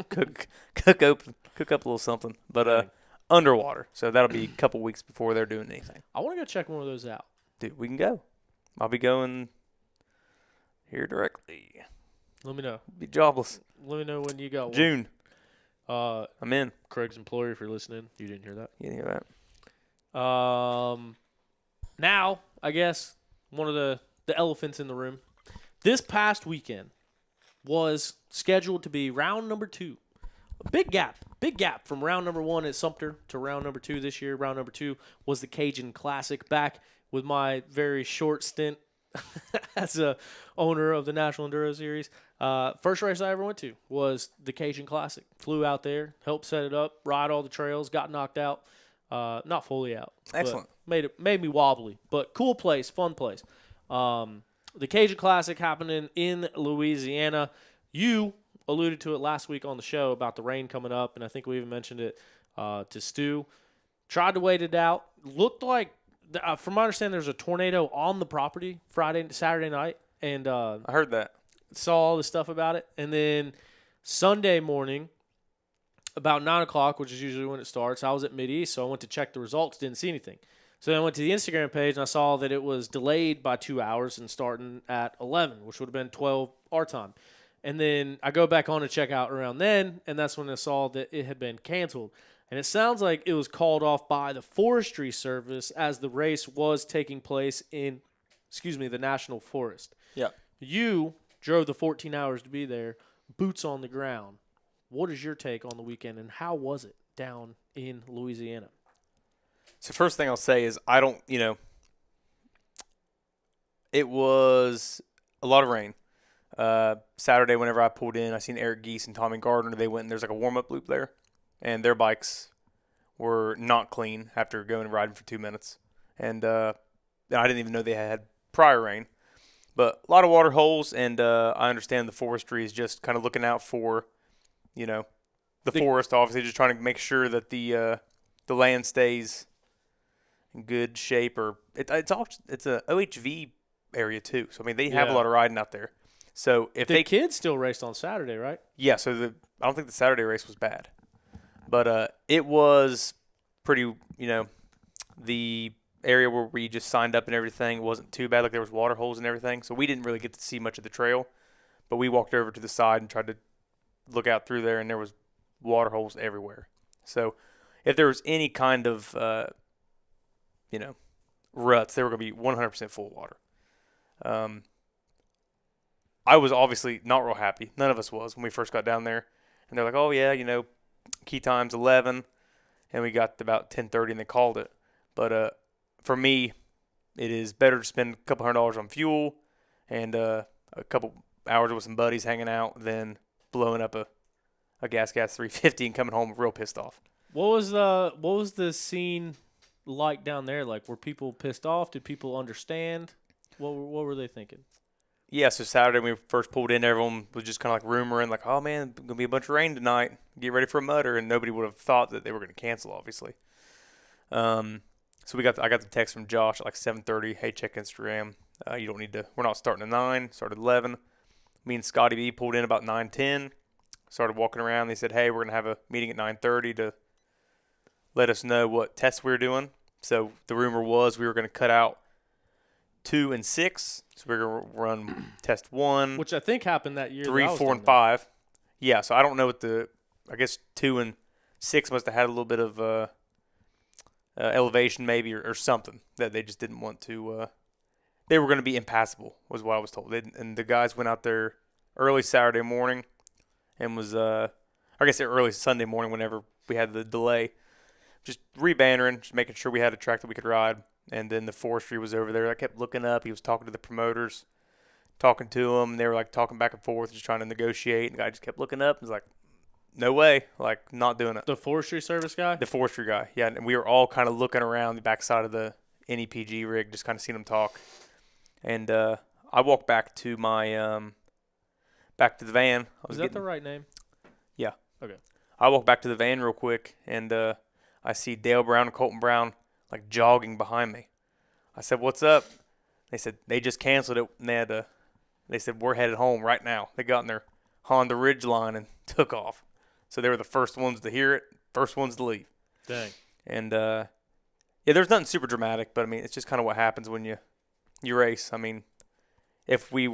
cook up a little something. But underwater. So that'll be a couple weeks before they're doing anything. I want to go check one of those out. Dude, we can go. I'll be going here directly. Let me know. Be jobless. Let me know when you got one. June. I'm in. Craig's employer, if you're listening. You didn't hear that? You didn't hear that? Now, I guess, one of the elephants in the room. This past weekend was scheduled to be round number 2. A big gap from round number 1 at Sumter to round number 2 this year. Round number 2 was the Cajun Classic, back with my very short stint as a owner of the National Enduro Series. First race I ever went to was the Cajun Classic. Flew out there, helped set it up, ride all the trails, got knocked out. Not fully out. Excellent. Made me wobbly, but cool place, fun place. The Cajun Classic happening in Louisiana. You alluded to it last week on the show about the rain coming up, and I think we even mentioned it to Stu. Tried to wait it out. Looked like, from my understanding, there's a tornado on the property Saturday night. And I heard that. saw all the stuff about it. And then Sunday morning, about 9 o'clock, which is usually when it starts, I was at Mid-East, so I went to check the results, didn't see anything. So then I went to the Instagram page, and I saw that it was delayed by 2 hours and starting at 11, which would have been 12 our time. And then I go back on to check out around then, and that's when I saw that it had been canceled. And it sounds like it was called off by the Forestry Service as the race was taking place in, the National Forest. Yeah. You drove the 14 hours to be there, boots on the ground. What is your take on the weekend, and how was it down in Louisiana? So first thing I'll say is it was a lot of rain. Saturday, whenever I pulled in, I seen Eric Geese and Tommy Gardner. They went and there's like a warm-up loop there, and their bikes were not clean after going and riding for 2 minutes. And I didn't even know they had prior rain. But a lot of water holes, and I understand the forestry is just kind of looking out for, the forest, obviously, just trying to make sure that the land stays in good shape. Or it's a OHV area too, so I mean they have a lot of riding out there. So if the kids still raced on Saturday, right? Yeah. So I don't think the Saturday race was bad, but it was pretty. The area where we just signed up and everything wasn't too bad. Like there was water holes and everything, so we didn't really get to see much of the trail. But we walked over to the side and tried to look out through there, and there was water holes everywhere. So if there was any kind of ruts, they were going to be 100% full of water. I was obviously not real happy. None of us was when we first got down there. And they're like, oh, yeah, key time's 11. And we got to about 10:30 and they called it. But for me, it is better to spend a couple $100 on fuel and a couple hours with some buddies hanging out than blowing up a gas 350 and coming home real pissed off. What was the scene like down there? Like, were people pissed off? Did people understand? What were they thinking? Yeah, so Saturday when we first pulled in, everyone was just kind of like rumoring, like, oh, man, it's going to be a bunch of rain tonight. Get ready for a mutter. And nobody would have thought that they were going to cancel, obviously. So I got the text from Josh at like 7:30. Hey, check Instagram. You don't need to. We're not starting at 9. Started at 11. Me and Scotty B pulled in about 9:10. Started walking around. They said, hey, we're going to have a meeting at 9:30 to let us know what tests we were doing. So the rumor was we were going to cut out 2 and 6. So we were going to run test 1. Which I think happened that year. 3, 4, and 5. Yeah, so I don't know what I guess 2 and 6 must have had a little bit of elevation maybe or something that they just didn't want to. They were going to be impassable was what I was told. And the guys went out there early Saturday morning and was, I guess early Sunday morning whenever we had the delay, just rebannering, just making sure we had a track that we could ride. And then the forestry was over there. I kept looking up. He was talking to the promoters, talking to them. They were like talking back and forth, just trying to negotiate. And the guy just kept looking up and was like, no way, like not doing it. The Forestry Service guy? The forestry guy, yeah. And we were all kind of looking around the backside of the NEPG rig, just kind of seeing him talk. And I walked back to my back to the van. Is that the right name? Yeah. Okay. I walked back to the van real quick, and I see Dale Brown and Colton Brown like jogging behind me. I said, "What's up?" They said they just canceled it. And they said we're headed home right now. They got in their Honda Ridgeline and took off. So they were the first ones to hear it, first ones to leave. Dang. And yeah, there's nothing super dramatic, but I mean, it's just kind of what happens when you race. I mean, if we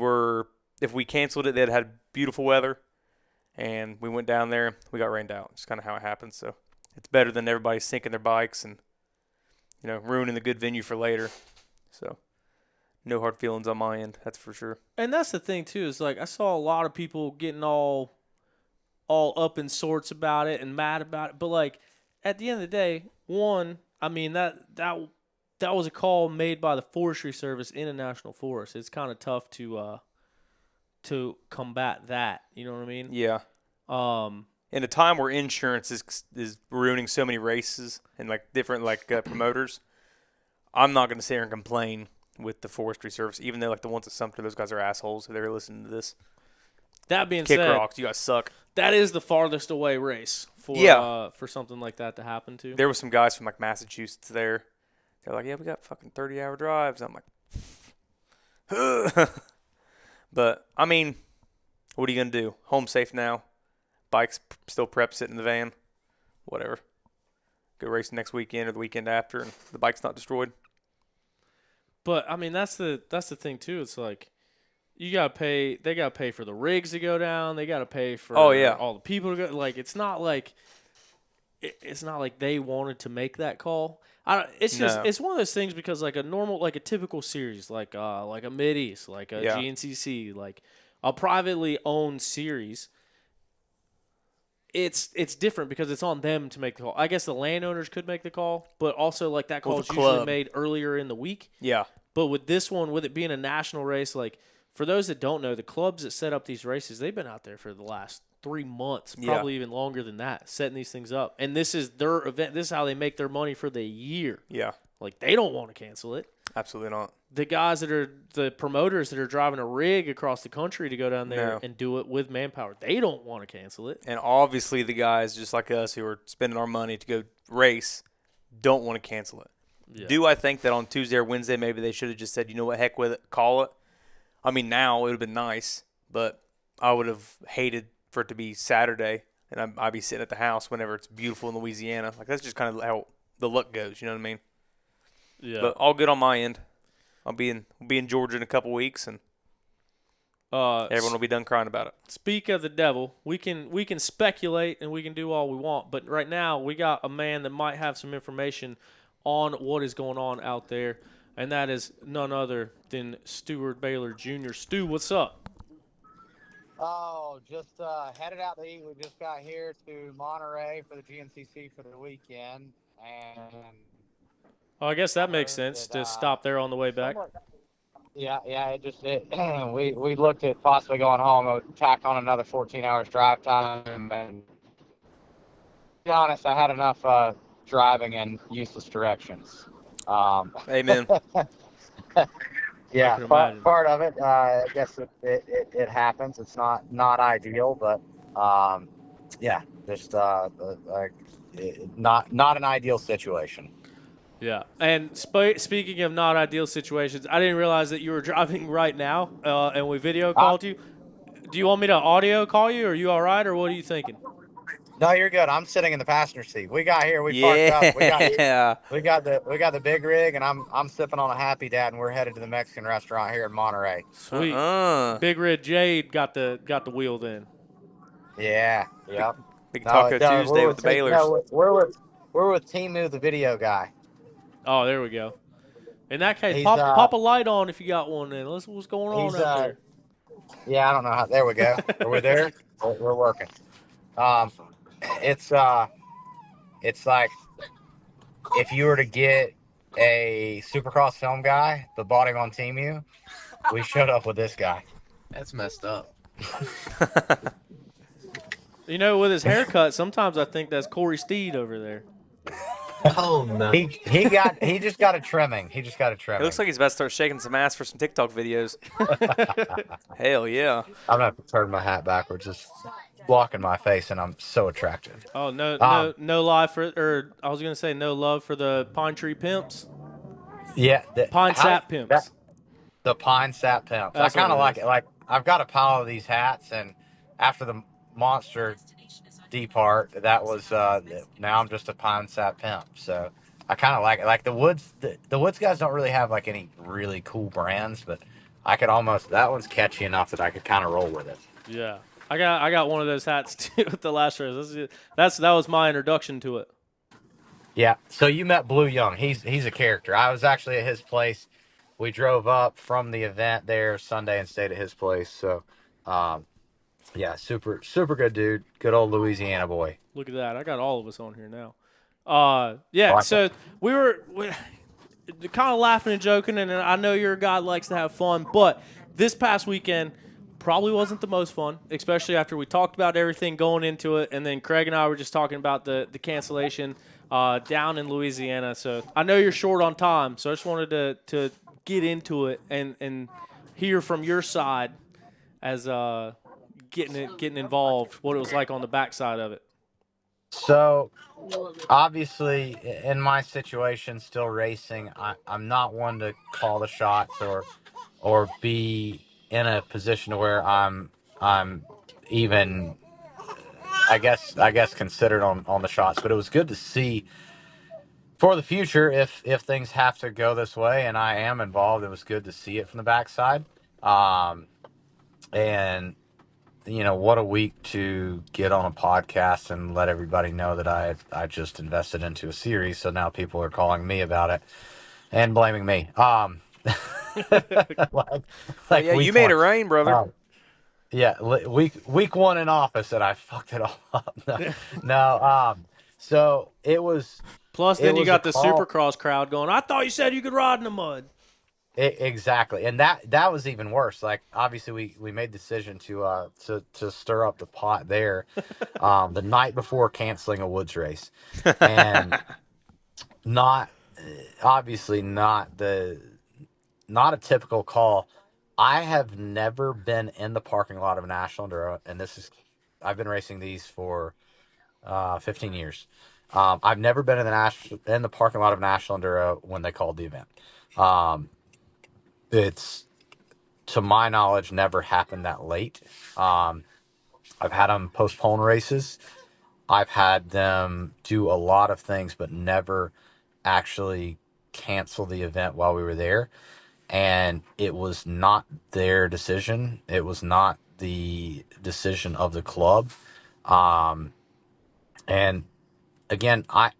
canceled it, they'd had beautiful weather, and we went down there, we got rained out. It's kind of how it happens. So it's better than everybody sinking their bikes and ruining the good venue for later. So no hard feelings on my end, that's for sure. And that's the thing too, is like I saw a lot of people getting all up in sorts about it and mad about it, but like at the end of the day, I mean that was a call made by the Forestry Service in a national forest. It's kind of tough to combat that. You know what I mean? Yeah. In a time where insurance is ruining so many races and like different promoters, I'm not going to sit here and complain with the Forestry Service, even though like the ones at Sumter, those guys are assholes. If they're listening to this. That being Kick said, rocks, you guys suck. That is the farthest away race for something like that to happen to. There were some guys from like Massachusetts there. They're like, yeah, we got fucking 30-hour drives. I'm like, but I mean, What are you gonna do? Home safe now. Bike's still prep sitting in the van. Whatever. Go race next weekend or the weekend after, and the bike's not destroyed. But I mean, that's the thing too. It's like you gotta pay. They gotta pay for the rigs to go down. They gotta pay for Oh, yeah. all the people to go. Like it's not like they wanted to make that call. It's just No. it's one of those things because like a typical series like a Mid East, like a Yeah. GNCC, like a privately owned series. It's different because it's on them to make the call. I guess the landowners could make the call, but also like that call With is the usually club. made earlier in the week. Yeah. But with this one, with it being a national race, like for those that don't know, the clubs that set up these races, they've been out there for the last 3 months, probably even longer than that, setting these things up. And this is their event. This is how they make their money for the year. Yeah. Like they don't want to cancel it. Absolutely not. The guys that are the promoters that are driving a rig across the country to go down there No. and do it with manpower, they don't want to cancel it. And obviously the guys just like us who are spending our money to go race don't want to cancel it. Yeah. Do I think that on Tuesday or Wednesday maybe they should have just said, you know what, heck with it, call it? I mean, now it would have been nice, but I would have hated for it to be Saturday and I'd be sitting at the house whenever it's beautiful in Louisiana. Like that's just kind of how the luck goes, you know what I mean? Yeah. But all good on my end. I'll be in Georgia in a couple weeks, and everyone will be done crying about it. Speak of the devil, we can speculate and we can do all we want, but right now we got a man that might have some information on what is going on out there, and that is none other than Stu Baylor Jr. Stu, what's up? Oh, just headed out to eat. We just got here to Monterey for the GNCC for the weekend, and Oh, I guess that makes sense to stop there on the way back. yeah, we looked at possibly going home. It would tack on another 14 hours drive time, and to be honest, I had enough driving in useless directions. Amen. Yeah, can imagine. part of it. I guess it happens. It's not ideal, but yeah, just not an ideal situation. Yeah, and speaking of not ideal situations, I didn't realize that you were driving right now, and we video called you. Do you want me to audio call you? Are you all right, or what are you thinking? No, you're good. I'm sitting in the passenger seat. We got here. We parked up. We got the big rig, and I'm sipping on a Happy Dad, and we're headed to the Mexican restaurant here in Monterey. Sweet. Big Red Jade got the wheel then. Yeah. Yep. Big Taco Tuesday with the Baylors. No, we're with Timu, the video guy. Oh, there we go. In that case, He's, pop a light on if you got one. Then what's going on out there? Yeah, I don't know how. There we go. Are we there? We're working. It's like if you were to get a Supercross film guy, but bought him on Timu, we showed up with this guy. That's messed up. You know, with his haircut, sometimes I think that's Corey Steed over there. Oh no. He just got a trimming. He just got a trimming. It looks like he's about to start shaking some ass for some TikTok videos. Hell yeah. I'm gonna have to turn my hat backwards. It's blocking my face, and I'm so attractive. Oh no love for, or I was gonna say no love for the Pine Tree Pimps. Yeah, Pine Sap Pimps. The Pine Sap Pimps. That's I kind of what it like it. Like I've got a pile of these hats, and after the Monster D part, that was now I'm just a Pine Sap Pimp. So I kind of like it. Like the Woods guys don't really have like any really cool brands, but I could almost, that one's catchy enough that I could kind of roll with it. Yeah, I got one of those hats too at the last race. That was my introduction to it. Yeah. So you met Blue Young. He's a character. I was actually at his place. We drove up from the event there Sunday and stayed at his place. So, yeah, super good dude. Good old Louisiana boy. Look at that. I got all of us on here now. Yeah, so we kind of laughing and joking, and I know you're a guy that likes to have fun, but this past weekend probably wasn't the most fun, especially after we talked about everything going into it, and then Craig and I were just talking about the cancellation down in Louisiana. So I know you're short on time, so I just wanted to get into it and hear from your side as getting involved, what it was like on the backside of it. So, obviously, in my situation, still racing, I'm not one to call the shots or be in a position where I'm I'm even, I guess considered on the shots. But it was good to see for the future if things have to go this way, and I am involved. It was good to see it from the backside. And what a week to get on a podcast and let everybody know that I just invested into a series. So now people are calling me about it and blaming me. like, Well, yeah, you week made one. it rain, brother. Yeah, week one in office, and I fucked it all up. No. So Plus, it then you was a got the call. Supercross crowd going, I thought you said you could ride in the mud. Exactly, and that was even worse. Like, obviously, we made the decision to stir up the pot there, the night before canceling a woods race, and not obviously not a typical call. I have never been in the parking lot of a National Enduro, and I've been racing these for 15 years. I've never been in the parking lot of National Enduro when they called the event. It's, to my knowledge, never happened that late. I've had them postpone races. I've had them do a lot of things, but never actually cancel the event while we were there. And it was not their decision. It was not the decision of the club. And again, I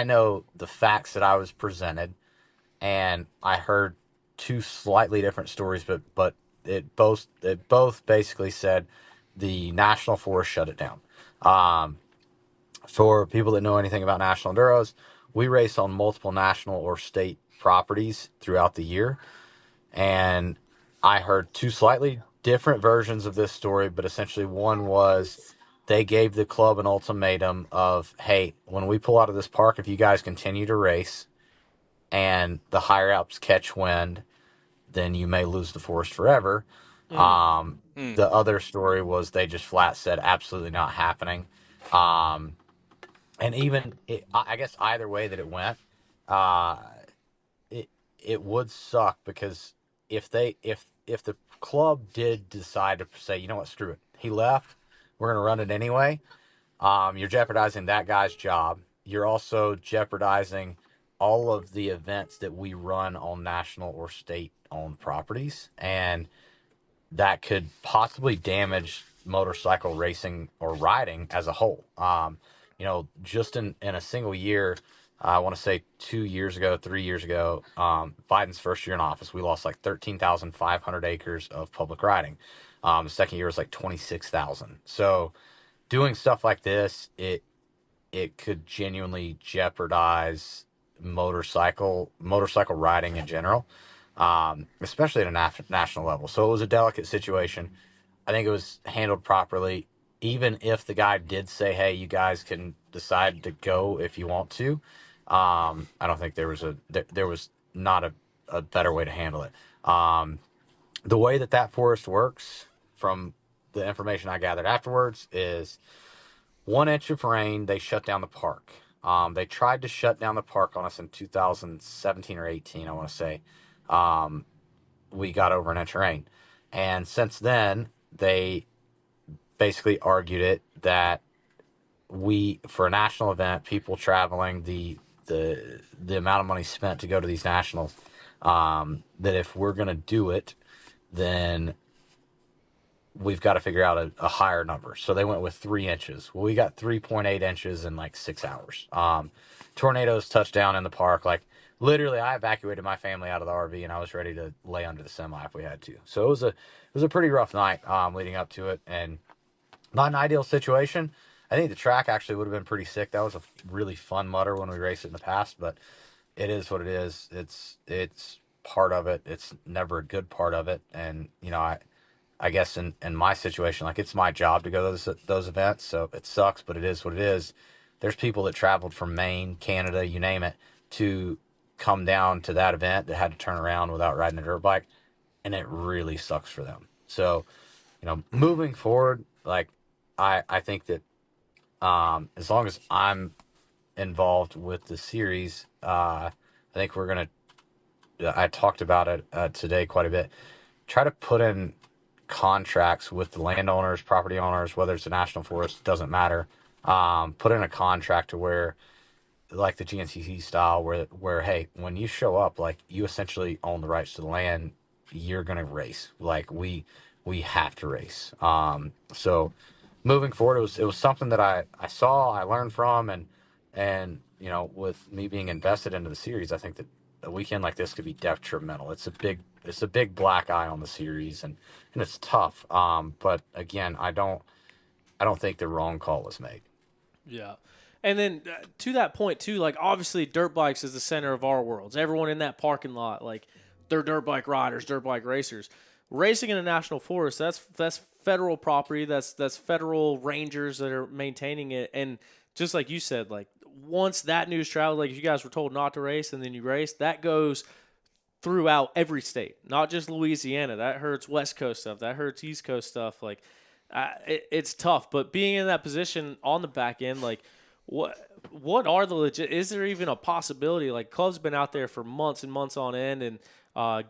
know the facts that I was presented, and I heard two slightly different stories, but it both basically said the national forest shut it down. For people that know anything about national enduros, we race on multiple national or state properties throughout the year, and I heard two slightly different versions of this story, but essentially one was they gave the club an ultimatum of, hey, when we pull out of this park, if you guys continue to race and the higher ups catch wind, then you may lose the forest forever. The other story was they just flat said absolutely not happening. And even I guess either way that it went, uh, it it would suck because if the club did decide to say, you know what, screw it, he left, we're gonna run it anyway. You're jeopardizing that guy's job. You're also jeopardizing all of the events that we run on national or state owned properties, and that could possibly damage motorcycle racing or riding as a whole. Just in a single year, I want to say 2 years ago, 3 years ago, Biden's first year in office, we lost like 13,500 acres of public riding. The second year was like 26,000. So doing stuff like this, it could genuinely jeopardize motorcycle riding in general, especially at a national level. So it was a delicate situation. I think it was handled properly. Even if the guy did say, "Hey, you guys can decide to go if you want to," I don't think there was not a better way to handle it. The way that forest works, from the information I gathered afterwards, is 1 inch of rain, they shut down the park. They tried to shut down the park on us in 2017 or 18, I want to say. We got over 1 inch of rain. And since then, they basically argued it that for a national event, people traveling, the amount of money spent to go to these nationals, that if we're going to do it, then we've got to figure out a higher number. So they went with 3 inches. Well, we got 3.8 inches in like 6 hours. Tornadoes touched down in the park. Like, literally, I evacuated my family out of the RV and I was ready to lay under the semi if we had to. So it was a pretty rough night leading up to it, and not an ideal situation. I think the track actually would have been pretty sick. That was a really fun mutter when we raced it in the past, but it is what it is. It's part of it. It's never a good part of it. And I guess in my situation, like, it's my job to go to those events, so it sucks, but it is what it is. There's people that traveled from Maine, Canada, you name it, to come down to that event that had to turn around without riding a dirt bike, and it really sucks for them. So, moving forward, like, I think that as long as I'm involved with the series, I think I talked about it today quite a bit. Try to put in contracts with the landowners, property owners, whether it's a national forest, doesn't matter. Put in a contract to where, like the GNCC style, where hey, when you show up, like you essentially own the rights to the land. You're gonna race. Like we have to race. So moving forward, it was something that I saw, I learned from, and with me being invested into the series, I think that a weekend like this could be detrimental. It's a big black eye on the series, and it's tough. But again, I don't think the wrong call was made. Yeah. And then to that point, too, like, obviously dirt bikes is the center of our worlds. Everyone in that parking lot, like, they're dirt bike riders, dirt bike racers. Racing in a national forest, that's federal property. That's federal rangers that are maintaining it. And just like you said, like, once that news traveled, like, if you guys were told not to race and then you race, that goes throughout every state, not just Louisiana. That hurts West Coast stuff. That hurts East Coast stuff. Like, it's tough. But being in that position on the back end, like, what are the legit? Is there even a possibility? Like, Club's been out there for months and months on end, and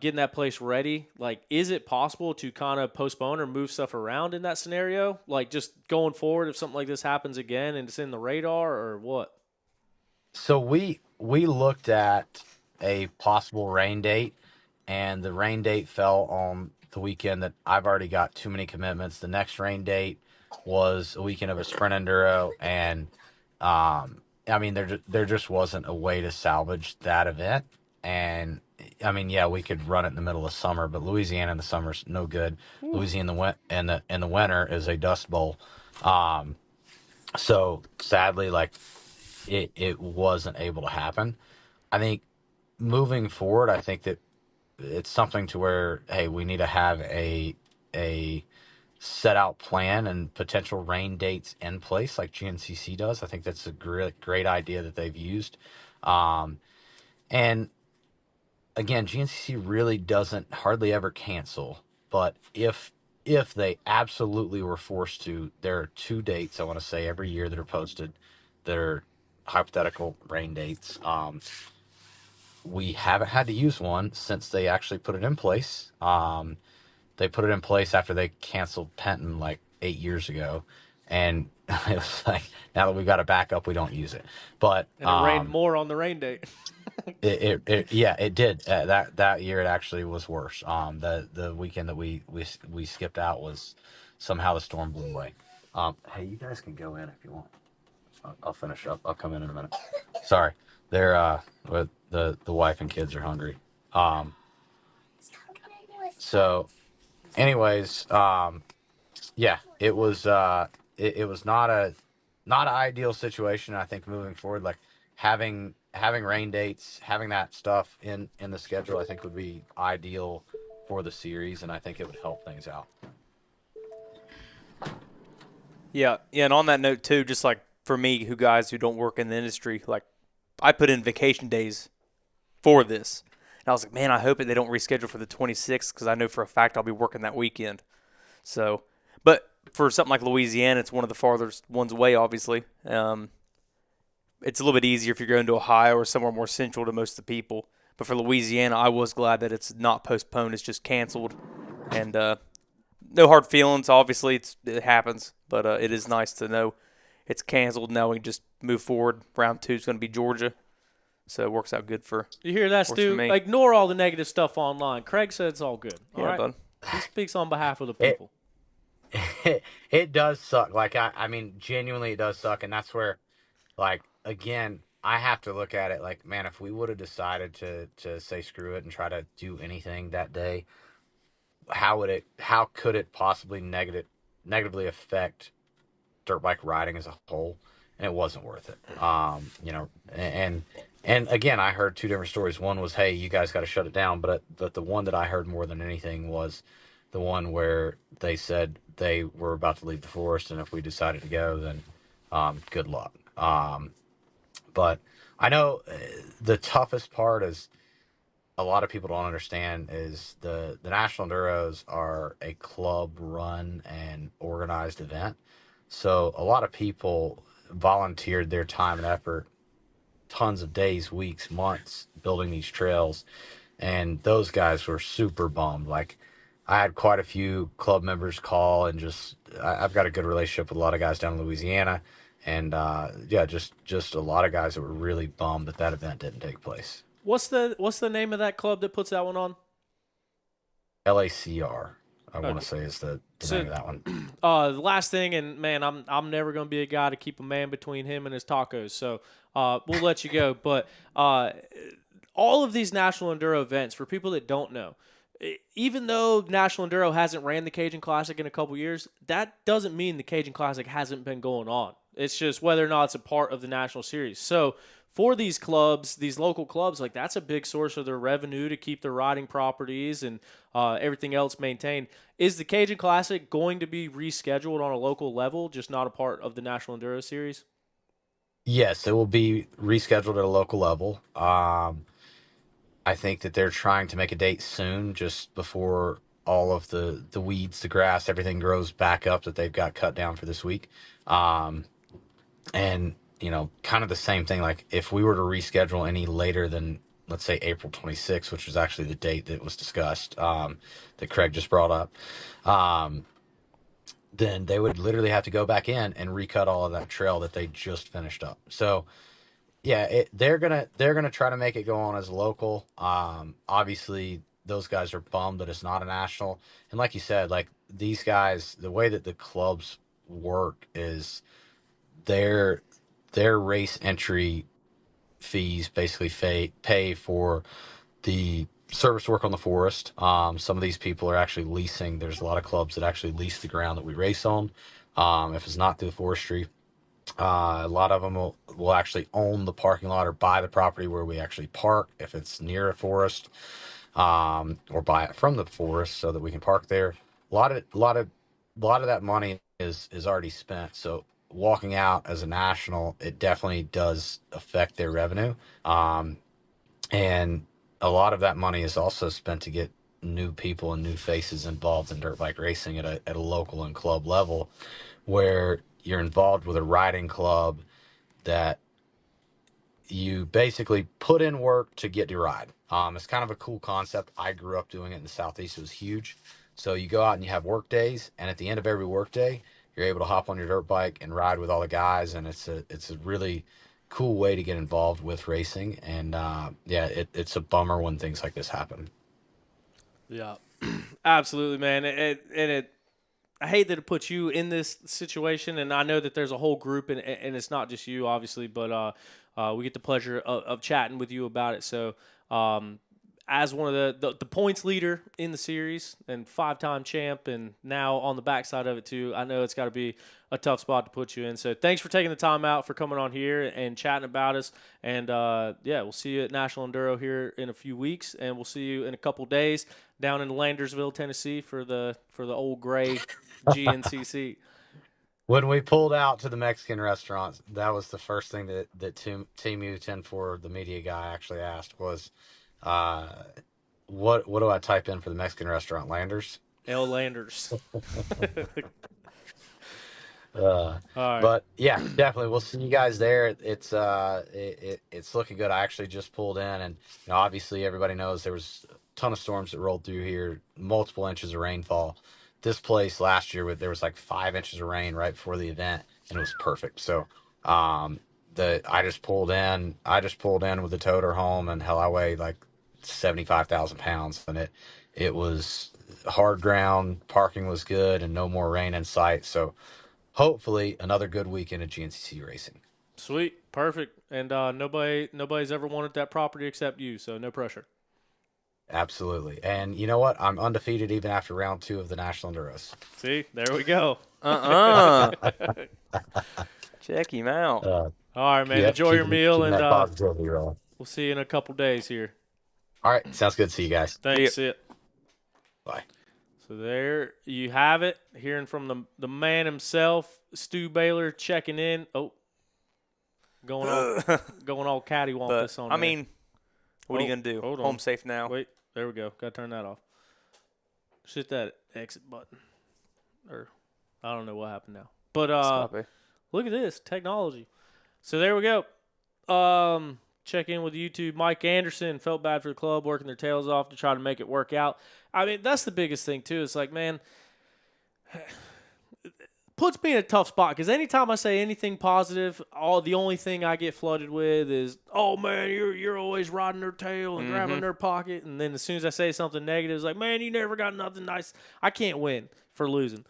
getting that place ready. Like, is it possible to kind of postpone or move stuff around in that scenario? Like, just going forward, if something like this happens again and it's in the radar, or what? So we looked at a possible rain date, and the rain date fell on the weekend that I've already got too many commitments. The next rain date was a weekend of a sprint enduro, and I mean there just wasn't a way to salvage that event. And I mean, yeah, we could run it in the middle of summer, but Louisiana in the summer's no good. Louisiana in the winter is a dust bowl. So sadly, like, it wasn't able to happen. I think moving forward, I think that it's something to where, hey, we need to have a set out plan and potential rain dates in place like GNCC does. I think that's a great idea that they've used. And again, GNCC really doesn't hardly ever cancel, but if they absolutely were forced to, there are 2 dates I want to say every year that are posted that are hypothetical rain dates. We haven't had to use one since they actually put it in place. They put it in place after they canceled Penton like 8 years ago, and it was like, now that we've got a backup, we don't use it. But And it rained more on the rain date. it did. That year it actually was worse. The weekend that we skipped out was somehow the storm blew away. Hey, you guys can go in if you want. I'll finish up. I'll come in a minute. Sorry, they're the wife and kids are hungry. So, anyways, yeah, it was it was not an ideal situation. I think moving forward, like having rain dates, having that stuff in the schedule, I think would be ideal for the series, and I think it would help things out. Yeah, and on that note too, just like for me, guys who don't work in the industry, like I put in vacation days for this, and I was like, man, I hope that they don't reschedule for the 26th because I know for a fact I'll be working that weekend. So, but for something like Louisiana, it's one of the farthest ones away, obviously. It's a little bit easier if you're going to Ohio or somewhere more central to most of the people. But for Louisiana, I was glad that it's not postponed; it's just canceled, and no hard feelings. Obviously, it happens, but it is nice to know it's canceled. Now we can just move forward. Round 2 is going to be Georgia, so it works out good for. You hear that, Stu? Ignore all the negative stuff online. Craig said it's all good. All right, bud. He speaks on behalf of the people. It does suck. Like I mean, genuinely, it does suck, and that's where, like, again, I have to look at it like, man, if we would have decided to say screw it and try to do anything that day, how could it possibly negatively affect dirt bike riding as a whole? And it wasn't worth it. And again, I heard 2 different stories. One was, hey, you guys got to shut it down, but the one that I heard more than anything was the one where they said they were about to leave the forest, and if we decided to go, then good luck. But I know the toughest part is, a lot of people don't understand, is the National Enduros are a club run and organized event. So a lot of people volunteered their time and effort, tons of days, weeks, months, building these trails. And those guys were super bummed. Like, I had quite a few club members call, and I've got a good relationship with a lot of guys down in Louisiana, and yeah, just a lot of guys that were really bummed that event didn't take place. What's the name of that club that puts that one on? LACR, I want Okay. to say, is the So- name of that one. The last thing, and man, I'm never gonna be a guy to keep a man between him and his tacos. So we'll let you go. But all of these National Enduro events, for people that don't know, even though National Enduro hasn't ran the Cajun Classic in a couple years, that doesn't mean the Cajun Classic hasn't been going on. It's just whether or not it's a part of the National Series. So for these clubs, these local clubs, like that's a big source of their revenue to keep their riding properties and everything else maintained. Is the Cajun Classic going to be rescheduled on a local level, just not a part of the National Enduro Series? Yes, it will be rescheduled at a local level. I think that they're trying to make a date soon, just before all of the weeds, the grass, everything grows back up that they've got cut down for this week. And kind of the same thing. Like if we were to reschedule any later than, let's say, April 26th, which was actually the date that was discussed, that Craig just brought up, then they would literally have to go back in and recut all of that trail that they just finished up. So yeah, they're gonna try to make it go on as local. Obviously, those guys are bummed that it's not a national. And like you said, like these guys, the way that the clubs work is their race entry fees basically pay for the service work on the forest. Some of these people are actually leasing. There's a lot of clubs that actually lease the ground that we race on. If it's not through forestry. A lot of them will actually own the parking lot or buy the property where we actually park if it's near a forest, or buy it from the forest so that we can park there. A lot of that money is already spent. So walking out as a national, it definitely does affect their revenue. And a lot of that money is also spent to get new people and new faces involved in dirt bike racing at a local and club level, where you're involved with a riding club that you basically put in work to get to ride. It's kind of a cool concept. I grew up doing it in the Southeast. It was huge. So you go out and you have work days, and at the end of every work day, you're able to hop on your dirt bike and ride with all the guys, and it's a really cool way to get involved with racing. And yeah, it's a bummer when things like this happen. Yeah, absolutely, man. I hate that it puts you in this situation, and I know that there's a whole group, and it's not just you, obviously, but we get the pleasure of chatting with you about it. So, as one of the points leader in the series and 5-time champ, and now on the backside of it too, I know it's got to be a tough spot to put you in. So, thanks for taking the time out for coming on here and chatting about us. And yeah, we'll see you at National Enduro here in a few weeks, and we'll see you in a couple days down in Landersville, Tennessee, for the old gray GNCC. When we pulled out to the Mexican restaurant, that was the first thing that Team U10 the media guy actually asked was, what do I type in for the Mexican restaurant? Landers? L. Landers. All right. But yeah, definitely we'll see you guys there. It's looking good. I actually just pulled in, and obviously everybody knows there was a ton of storms that rolled through here, multiple inches of rainfall. This place last year, there was like 5 inches of rain right before the event, and it was perfect. So I just pulled in with the toter home, and hell, I weighed like 75,000 pounds, and it was hard ground, parking was good, and no more rain in sight. So hopefully another good weekend of GNCC racing. Sweet, perfect, and nobody's ever wanted that property except you, so no pressure. Absolutely. And you know what? I'm undefeated even after round 2 of the National Enduros. See, there we go. Check him out. All right, man. Yep, Enjoy your meal, and that positivity rolling. we'll see you in a couple days here. All right, sounds good. See you guys. Thanks. See ya. Bye. So there you have it. Hearing from the man himself, Stu Baylor, checking in. Oh, going all cattywampus on. I mean, what are you gonna do? Hold on. Home safe now. Wait, there we go. Got to turn that off. Just hit that exit button, or I don't know what happened now. But Stop it. look at this technology. So there we go. check in with YouTube. Mike Anderson felt bad for the club, working their tails off to try to make it work out. I mean, that's the biggest thing, too. It's like, man, puts me in a tough spot because anytime I say anything positive, the only thing I get flooded with is, oh, man, you're always riding their tail and grabbing their pocket. And then as soon as I say something negative, it's like, man, you never got nothing nice. I can't win for losing.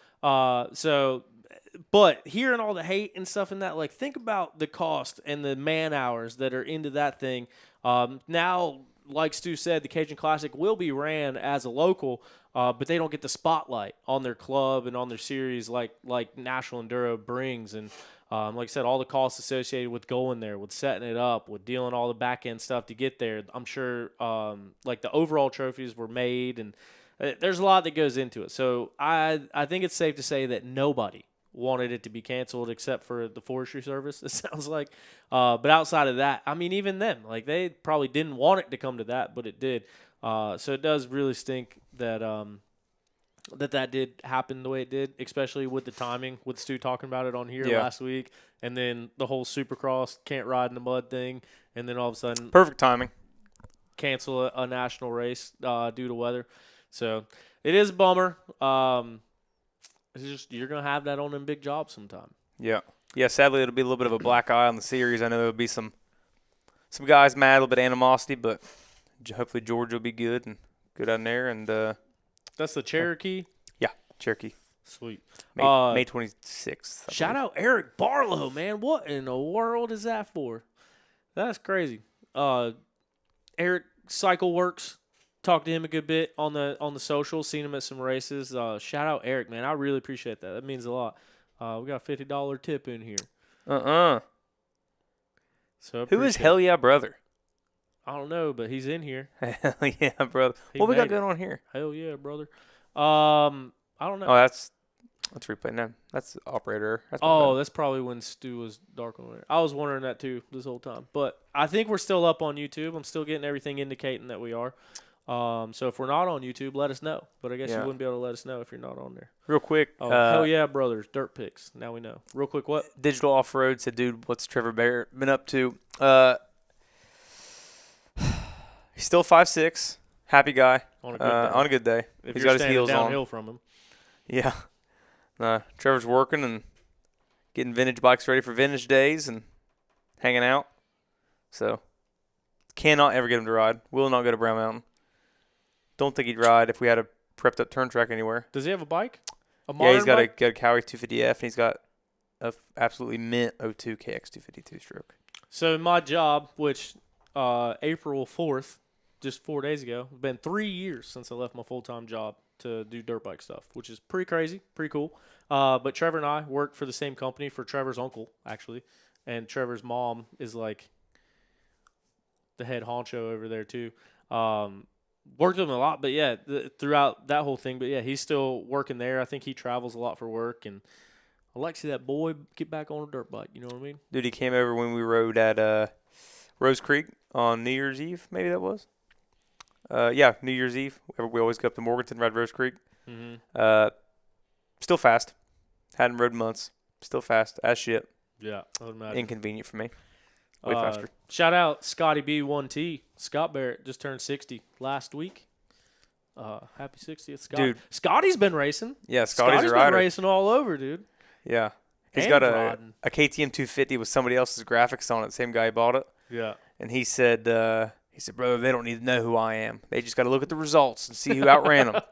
But hearing all the hate and stuff in that, like, think about the cost and the man hours that are into that thing. Now, like Stu said, the Cajun Classic will be ran as a local, but they don't get the spotlight on their club and on their series like National Enduro brings. And like I said, all the costs associated with going there, with setting it up, with dealing all the back end stuff to get there. I'm sure like the overall trophies were made, and there's a lot that goes into it. So I think it's safe to say that nobody wanted it to be canceled except for the Forestry Service, it sounds like. But outside of that, I mean, even them, like, they probably didn't want it to come to that, but it did. So it does really stink that that did happen the way it did, especially with the timing, with Stu talking about it on here last week, and then the whole Supercross can't ride in the mud thing, and then all of a sudden Perfect timing. cancel a national race due to weather. So it is a bummer. It's just, you're going to have that on them big jobs sometime. Yeah. Yeah, sadly, it'll be a little bit of a black eye on the series. I know there'll be some guys mad, a little bit of animosity, but hopefully George will be good out there. And that's the Cherokee? Yeah, Cherokee. Sweet. May 26th. Shout out Eric Barlow, man. What in the world is that for? That's crazy. Eric Cycle Works. Talked to him a good bit on the social. Seen him at some races. Shout out Eric, man. I really appreciate that. That means a lot. We got a $50 tip in here. So who is Hell Yeah Brother? I don't know, but he's in here. Hell yeah, brother. What we got going on here? Hell yeah, brother. I don't know. Oh, let's replay now. That's the operator. That's probably when Stu was dark on there. I was wondering that too this whole time. But I think we're still up on YouTube. I'm still getting everything indicating that we are. So if we're not on YouTube, let us know. But I guess you wouldn't be able to let us know if you're not on there. Real quick. Hell yeah, brothers. Dirt pics. Now we know. Real quick, what? Digital Off-Road said, dude, what's Trevor Bayer been up to? He's still 5'6", happy guy. On a good day. If He's you're got his heels downhill on. from him. Yeah. Trevor's working and getting vintage bikes ready for vintage days and hanging out. So, cannot ever get him to ride. Will not go to Brown Mountain. Don't think he'd ride if we had a prepped up turn track anywhere. Does he have a bike? A modern he's got bike? a Cowie 250F, and he's got a absolutely mint 02 KX 252 stroke. So in my job, which April 4th, just 4 days ago, it's been 3 years since I left my full-time job to do dirt bike stuff, which is pretty crazy, pretty cool. But Trevor and I work for the same company for Trevor's uncle, actually. And Trevor's mom is like the head honcho over there too. Worked with him a lot, but yeah, throughout that whole thing. But yeah, he's still working there. I think he travels a lot for work, and I'd like to see that boy get back on a dirt bike. You know what I mean? Dude, he came over when we rode at Rose Creek on New Year's Eve. Maybe that was. Yeah, New Year's Eve. We always go up to Morganton, ride Rose Creek. Mm-hmm. Still fast. Hadn't rode months. Still fast as shit. Yeah, I would imagine. Inconvenient for me. Way faster. Shout out Scotty B1T. Scott Barrett just turned 60 last week. Happy 60th, Scott. Dude. Scotty's been racing. Yeah, Scotty's a rider. Been racing all over, dude. Yeah. He's And got riding. a KTM 250 with somebody else's graphics on it. Same guy bought it. Yeah. And he said, brother, they don't need to know who I am. They just got to look at the results and see who outran them.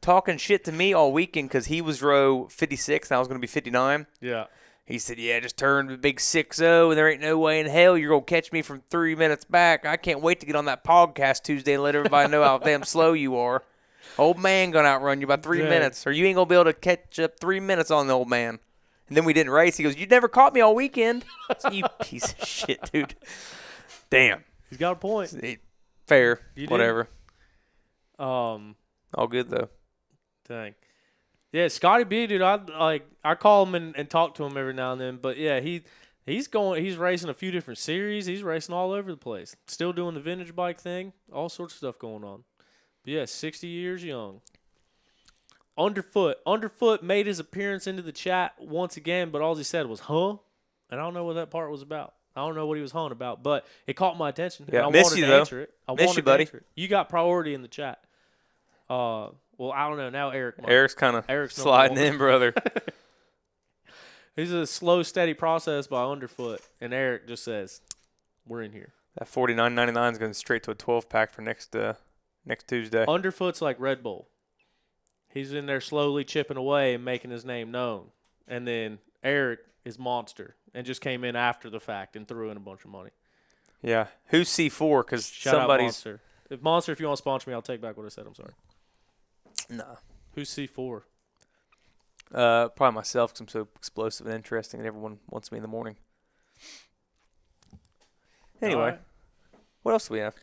Talking shit to me all weekend because he was row 56 and I was going to be 59. Yeah. He said, yeah, just turned the big 6-0, and there ain't no way in hell you're going to catch me from 3 minutes back. I can't wait to get on that podcast Tuesday and let everybody know how damn slow you are. Old man going to outrun you by 3 minutes, or you ain't going to be able to catch up 3 minutes on the old man. And then we didn't race. He goes, you never caught me all weekend. So, you piece of shit, dude. Damn. He's got a point. Fair. You whatever. All good, though. Dang. Yeah, Scotty B, dude, I call him and talk to him every now and then. But yeah, he's racing a few different series. He's racing all over the place. Still doing the vintage bike thing. All sorts of stuff going on. But yeah, 60 years young. Underfoot made his appearance into the chat once again, but all he said was, huh? And I don't know what that part was about. I don't know what he was honing about, but it caught my attention. Yeah, and I miss wanted you, to though. answer it. I Miss wanted you, to buddy. answer it. You got priority in the chat. Well, I don't know. Now Eric might. Eric's kind of Eric's number sliding one. in, brother. It's a slow, steady process by Underfoot, and Eric just says, "We're in here." That $49.99 is going straight to a 12-pack for next Tuesday. Underfoot's like Red Bull. He's in there slowly chipping away and making his name known, and then Eric is Monster and just came in after the fact and threw in a bunch of money. Yeah. Who's C4? Because Shout out somebody's Monster. If Monster, if you want to sponsor me, I'll take back what I said. I'm sorry. nah. Who's C4? Probably myself because I'm so explosive and interesting, and everyone wants me in the morning. Anyway, All right. what else do we have?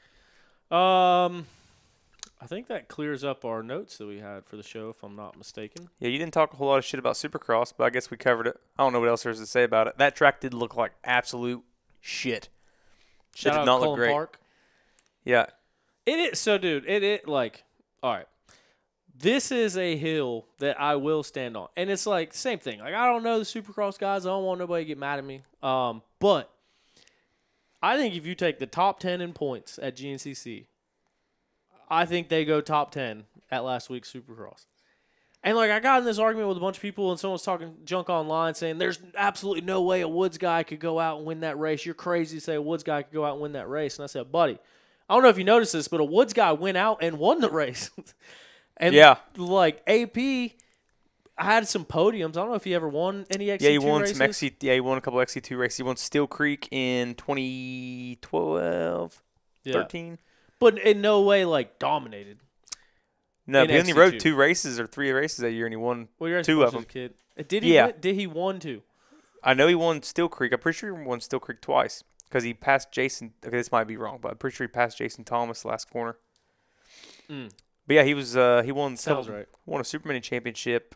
I think that clears up our notes that we had for the show, if I'm not mistaken. Yeah, you didn't talk a whole lot of shit about Supercross, but I guess we covered it. I don't know what else there's to say about it. That track did look like absolute shit. Shout did out not look Cullen great. Park. Yeah. It is so, dude. It like, all right. This is a hill that I will stand on, and it's like same thing. Like I don't know the Supercross guys. I don't want nobody to get mad at me. But I think if you take the top 10 in points at GNCC, I think they go top 10 at last week's Supercross. And like I got in this argument with a bunch of people, and someone's talking junk online, saying there's absolutely no way a Woods guy could go out and win that race. You're crazy to say a Woods guy could go out and win that race. And I said, buddy, I don't know if you noticed this, but a Woods guy went out and won the race. And Yeah. like AP had some podiums. I don't know if he ever won any XC2 Yeah, he won races. some XC. Yeah, he won a couple XC2 races. He won Steel Creek in 2012, Yeah. 13. But in no way like dominated. No, In but he only XC2. rode 2 races or 3 races that year, and he won. Well, you're 2 of as a them. kid. Did he? Yeah. Win? Did he won 2? I know he won Steel Creek. I'm pretty sure he won Steel Creek twice because he passed Jason. Okay, this might be wrong, but I'm pretty sure he passed Jason Thomas last corner. But yeah, he was. He won. Sounds right. Won a Super Mini championship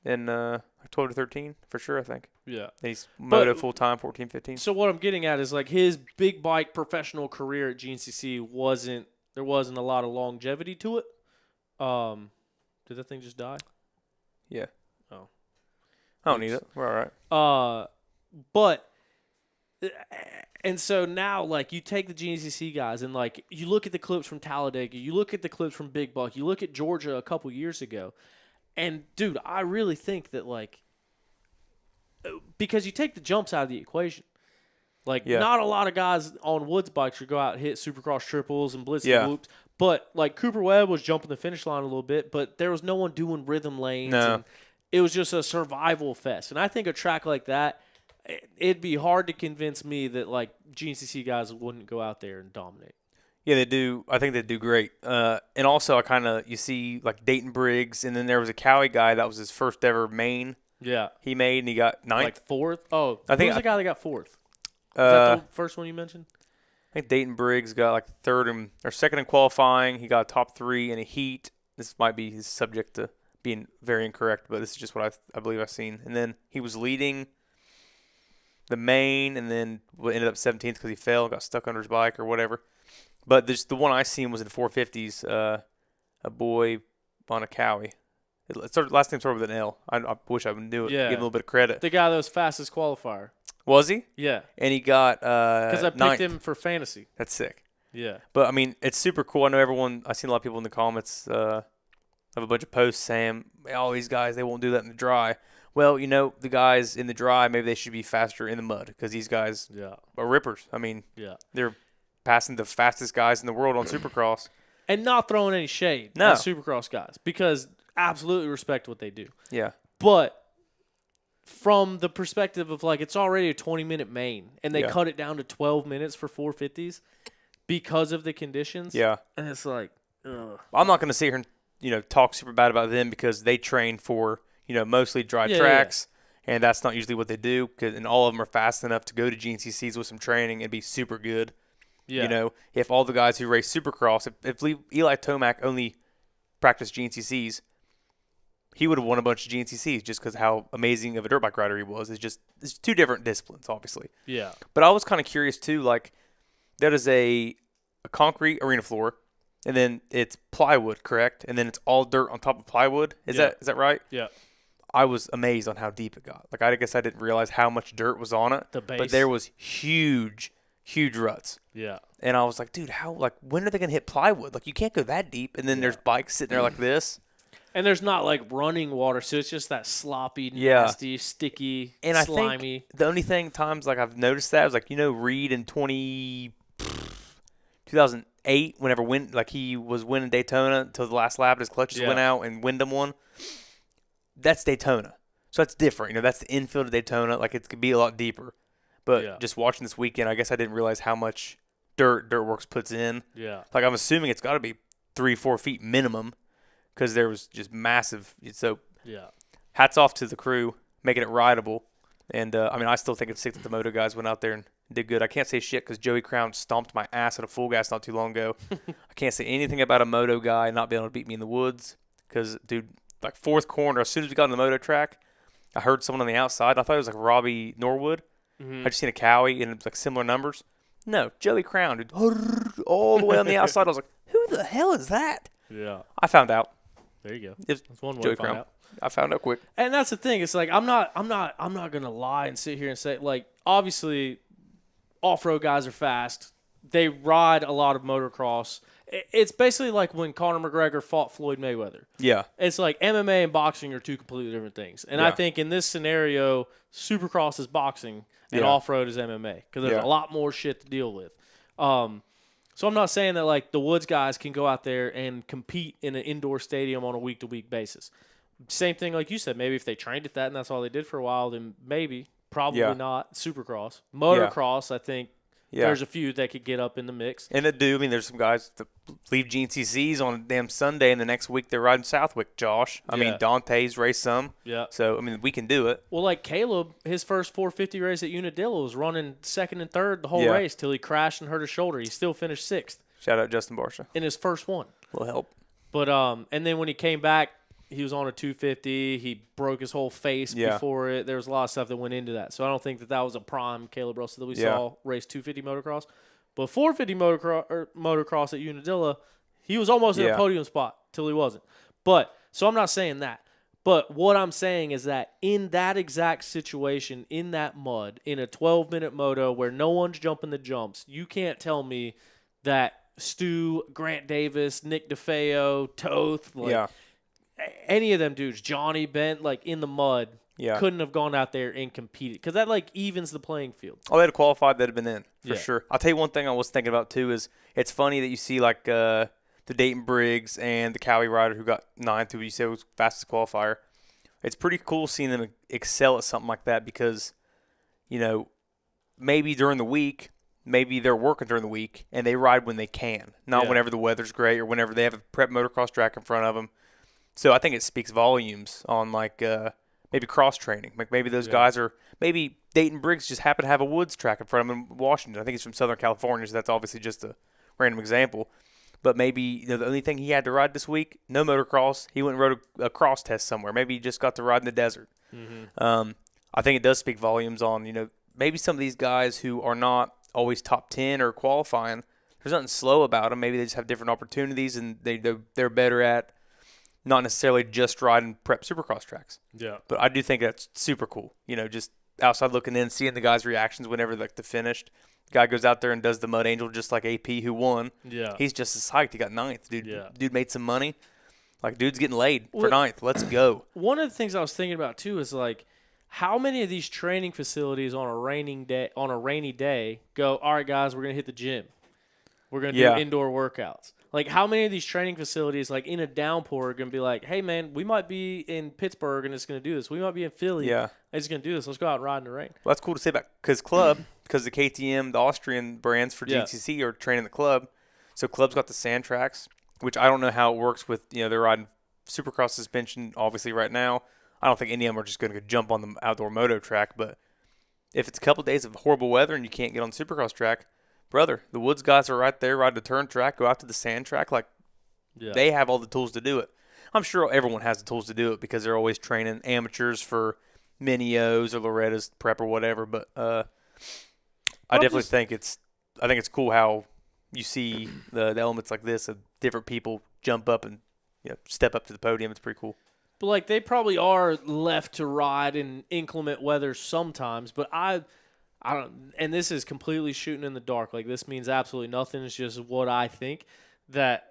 in 12 to 13 for sure. I think. Yeah. And he's moto full time 14, 15. So what I'm getting at is like his big bike professional career at GNCC wasn't a lot of longevity to it. Did that thing just die? Yeah. Oh. I don't need it. We're all right. But and so now like you take the GNCC guys and like you look at the clips from Talladega, you look at the clips from Big Buck, you look at Georgia a couple years ago, and dude, I really think that like because you take the jumps out of the equation. Like, not a lot of guys on Woods bikes should go out and hit Supercross triples and blitz and whoops. But, like, Cooper Webb was jumping the finish line a little bit, but there was no one doing rhythm lanes. No. And it was just a survival fest. And I think a track like that, it'd be hard to convince me that, like, GNCC guys wouldn't go out there and dominate. Yeah, they do. I think they do great. And also, you see, like, Dayton Briggs, and then there was a Cowie guy that was his first ever main. Yeah. He made, and he got 9th. Like, 4th? Oh, I think who was the guy that got 4th? Is Uh, that the first one you mentioned? I think Dayton Briggs got like second in qualifying. He got top 3 in a heat. This might be his subject to being very incorrect, but this is just what I believe I've seen. And then he was leading the main, and then ended up 17th because he fell, got stuck under his bike or whatever. But the one I seen was in 450s. A boy on a Cowie. Last name started with an L. I wish I knew it. Yeah. Give him a little bit of credit. The guy that was fastest qualifier. Was he? Yeah. And he got Because I picked 9th. him for fantasy. That's sick. Yeah. But, I mean, it's super cool. I know I've seen a lot of people in the comments of a bunch of posts saying, all these guys, they won't do that in the dry. Well, the guys in the dry, maybe they should be faster in the mud because these guys are rippers. I mean, they're passing the fastest guys in the world on Supercross. And not throwing any shade No. at Supercross guys because absolutely respect what they do. Yeah. But from the perspective of like it's already a 20-minute main and they cut it down to 12 minutes for 450s because of the conditions. Yeah. And it's like, ugh. I'm not going to sit here and talk super bad about them because they train for mostly dry tracks, and that's not usually what they do. And all of them are fast enough to go to GNCCs with some training and be super good. Yeah. If all the guys who race Supercross, if Eli Tomac only practiced GNCCs, he would have won a bunch of GNCCs just because how amazing of a dirt bike rider he was. It's 2 different disciplines, obviously. Yeah. But I was kind of curious too. Like, that is a concrete arena floor, and then it's plywood, correct? And then it's all dirt on top of plywood. Is that right? Yeah. I was amazed on how deep it got. Like, I guess I didn't realize how much dirt was on it. The base. But there was huge ruts. Yeah. And I was like, dude, when are they going to hit plywood? Like, you can't go that deep. And then there's bikes sitting there like this. And there's not like running water, so it's just that sloppy, nasty, sticky, and slimy. I think the only times like I've noticed that was like, Reed in 2008, whenever he was winning Daytona until the last lap, his clutches went out and Wyndham won. That's Daytona, so that's different. That's the infield of Daytona. Like, it could be a lot deeper. But just watching this weekend, I guess I didn't realize how much Dirtworks puts in. Yeah. Like, I'm assuming it's got to be 3-4 feet minimum. Because there was just massive. So, hats off to the crew making it rideable. And, I still think it's sick that the moto guys went out there and did good. I can't say shit because Joey Crown stomped my ass at a full gas not too long ago. I can't say anything about a moto guy not being able to beat me in the woods. Because, dude, like fourth corner, as soon as we got on the moto track, I heard someone on the outside. I thought it was like Robbie Norwood. I just seen a Cowie and it was like similar numbers. No, Joey Crown, dude, all the way on the outside. I was like, who the hell is that? Yeah. I found out. There you go. It's That's one way Joey to find Crown. out. I found out quick. And that's the thing. It's like I'm not gonna lie and sit here and say, like, obviously off-road guys are fast. They ride a lot of motocross. It's basically like when Conor McGregor fought Floyd Mayweather. Yeah. It's like MMA and boxing are two completely different things. And I think in this scenario, Supercross is boxing and off-road is MMA because there's a lot more shit to deal with. So I'm not saying that like the Woods guys can go out there and compete in an indoor stadium on a week-to-week basis. Same thing like you said. Maybe if they trained at that and that's all they did for a while, then maybe. Probably not. Supercross. Motocross, I think there's a few that could get up in the mix. And that do. I mean, there's some guys that leave GNCCs on a damn Sunday and the next week they're riding Southwick, Josh. I mean, Dante's raced some. Yeah. So, I mean, we can do it. Well, like Caleb, his first 450 race at Unadilla was running second and third the whole race till he crashed and hurt his shoulder. He still finished sixth. Shout out Justin Barsha. In his first one. Will help. But, and then when he came back, he was on a 250. He broke his whole face before it. There was a lot of stuff that went into that. So I don't think that was a prime Caleb Russell that we saw race 250 motocross. But 450 motocross at Unadilla, he was almost in a podium spot till he wasn't. But so I'm not saying that. But what I'm saying is that in that exact situation, in that mud, in a 12-minute moto where no one's jumping the jumps, you can't tell me that Stu, Grant Davis, Nick DeFeo, Toth, any of them dudes, Johnny Bent, like in the mud, couldn't have gone out there and competed because that like evens the playing field. Oh, they'd have qualified. They'd have been in for sure. I'll tell you one thing I was thinking about too is it's funny that you see like the Dayton Briggs and the Cowie rider who got ninth, who you said was fastest qualifier. It's pretty cool seeing them excel at something like that because, maybe during the week, maybe they're working during the week and they ride when they can, not whenever the weather's great or whenever they have a prep motocross track in front of them. So I think it speaks volumes on like maybe cross training. Like maybe those guys are maybe Dayton Briggs just happen to have a woods track in front of him in Washington. I think he's from Southern California, so that's obviously just a random example. But maybe the only thing he had to ride this week, no motocross. He went and rode a cross test somewhere. Maybe he just got to ride in the desert. Mm-hmm. I think it does speak volumes on maybe some of these guys who are not always top 10 or qualifying. There's nothing slow about them. Maybe they just have different opportunities and they're better at not necessarily just riding prep Supercross tracks. Yeah. But I do think that's super cool. Just outside looking in, seeing the guys' reactions whenever like the finished. Guy goes out there and does the Mud Angel just like AP who won. Yeah. He's just as hyped. He got ninth. Dude made some money. Like, dude's getting laid for ninth. Let's go. One of the things I was thinking about, too, is, like, how many of these training facilities on a rainy day go, all right, guys, we're going to hit the gym. We're going to do indoor workouts. Like, how many of these training facilities, like, in a downpour are going to be like, hey, man, we might be in Pittsburgh and it's going to do this. We might be in Philly. Yeah. It's going to do this. Let's go out and ride in the rain. Well, that's cool to say about because the KTM, the Austrian brands for GCC are training the club. So Club's got the sand tracks, which I don't know how it works with, they're riding Supercross suspension, obviously, right now. I don't think any of them are just going to jump on the outdoor moto track. But if it's a couple of days of horrible weather and you can't get on the Supercross track, brother, the Woods guys are right there, ride the turn track, go out to the sand track. Like, they have all the tools to do it. I'm sure everyone has the tools to do it because they're always training amateurs for Mini-O's or Loretta's prep or whatever. But I definitely think it's cool how you see the elements like this of different people jump up and step up to the podium. It's pretty cool. But like they probably are left to ride in inclement weather sometimes. But I don't. And this is completely shooting in the dark. Like this means absolutely nothing. It's just what I think that.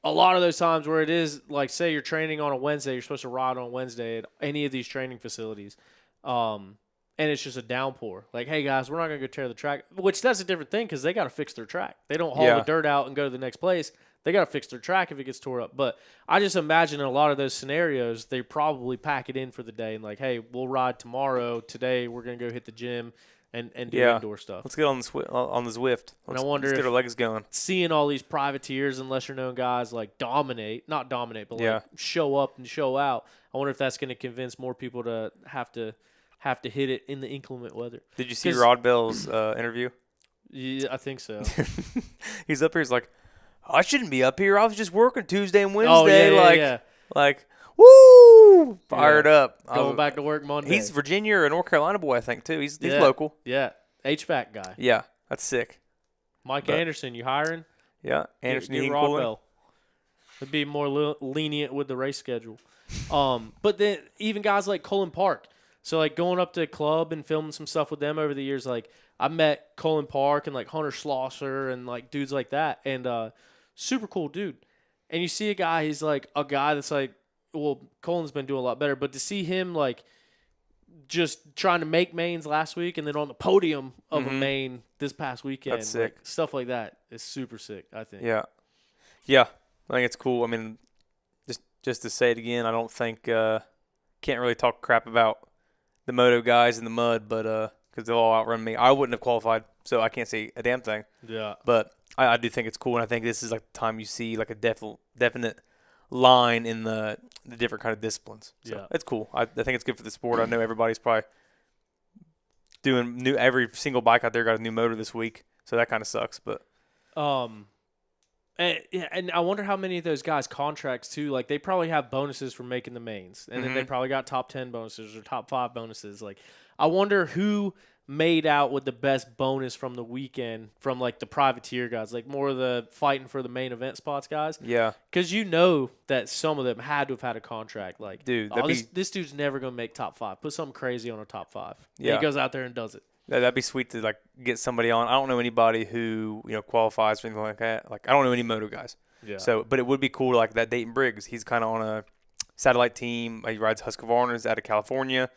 A lot of those times where it is, like, say you're training on a Wednesday, you're supposed to ride on Wednesday at any of these training facilities, and it's just a downpour. Like, hey, guys, we're not going to go tear the track, which that's a different thing because they got to fix their track. They don't haul the dirt out and go to the next place. They got to fix their track if it gets tore up. But I just imagine in a lot of those scenarios, they probably pack it in for the day and, like, hey, we'll ride tomorrow. Today we're going to go hit the gym. And do indoor stuff. Let's get on the Zwift. And I wonder let's get our legs going. Seeing all these privateers and lesser known guys like not dominate, but like show up and show out. I wonder if that's going to convince more people to have to hit it in the inclement weather. Did you see Rod Bell's interview? Yeah, I think so. He's up here. He's like, I shouldn't be up here. I was just working Tuesday and Wednesday. Oh, like, woo! Fired up. Going back to work Monday. He's Virginia or North Carolina boy, I think, too. He's local. Yeah. HVAC guy. Yeah. That's sick. Mike Anderson, you hiring? Yeah. Anderson, get Rod Bell. It'd be more lenient with the race schedule. But then even guys like Colin Park. So, like, going up to a club and filming some stuff with them over the years, like, I met Colin Park and, like, Hunter Schlosser and, like, dudes like that. And super cool dude. And you see a guy, he's, like, a guy that's, like, well, Colin's been doing a lot better, but to see him, like, just trying to make mains last week and then on the podium of a main this past weekend. That's sick. Like, stuff like that is super sick, I think. Yeah. Yeah. I think it's cool. I mean, just to say it again, I don't think can't really talk crap about the moto guys in the mud, but because they'll all outrun me. I wouldn't have qualified, so I can't say a damn thing. Yeah. But I do think it's cool, and I think this is like the time you see like a definite line in the different kind of disciplines. So it's cool. I think it's good for the sport. I know everybody's probably doing every single bike out there got a new motor this week, so that kind of sucks. But and I wonder how many of those guys contracts too. Like they probably have bonuses for making the mains, and then they probably got top 10 bonuses or top 5 bonuses. Like I wonder who made out with the best bonus from the weekend from like the privateer guys, like more of the fighting for the main event spots guys. Yeah. Because you know that some of them had to have had a contract. Like, dude, this dude's never going to make top 5. Put something crazy on a top 5. Yeah. And he goes out there and does it. That'd be sweet to like get somebody on. I don't know anybody who, qualifies for anything like that. Like I don't know any moto guys. Yeah. So, but it would be cool like that Dayton Briggs. He's kind of on a satellite team. He rides Husqvarnas out of California.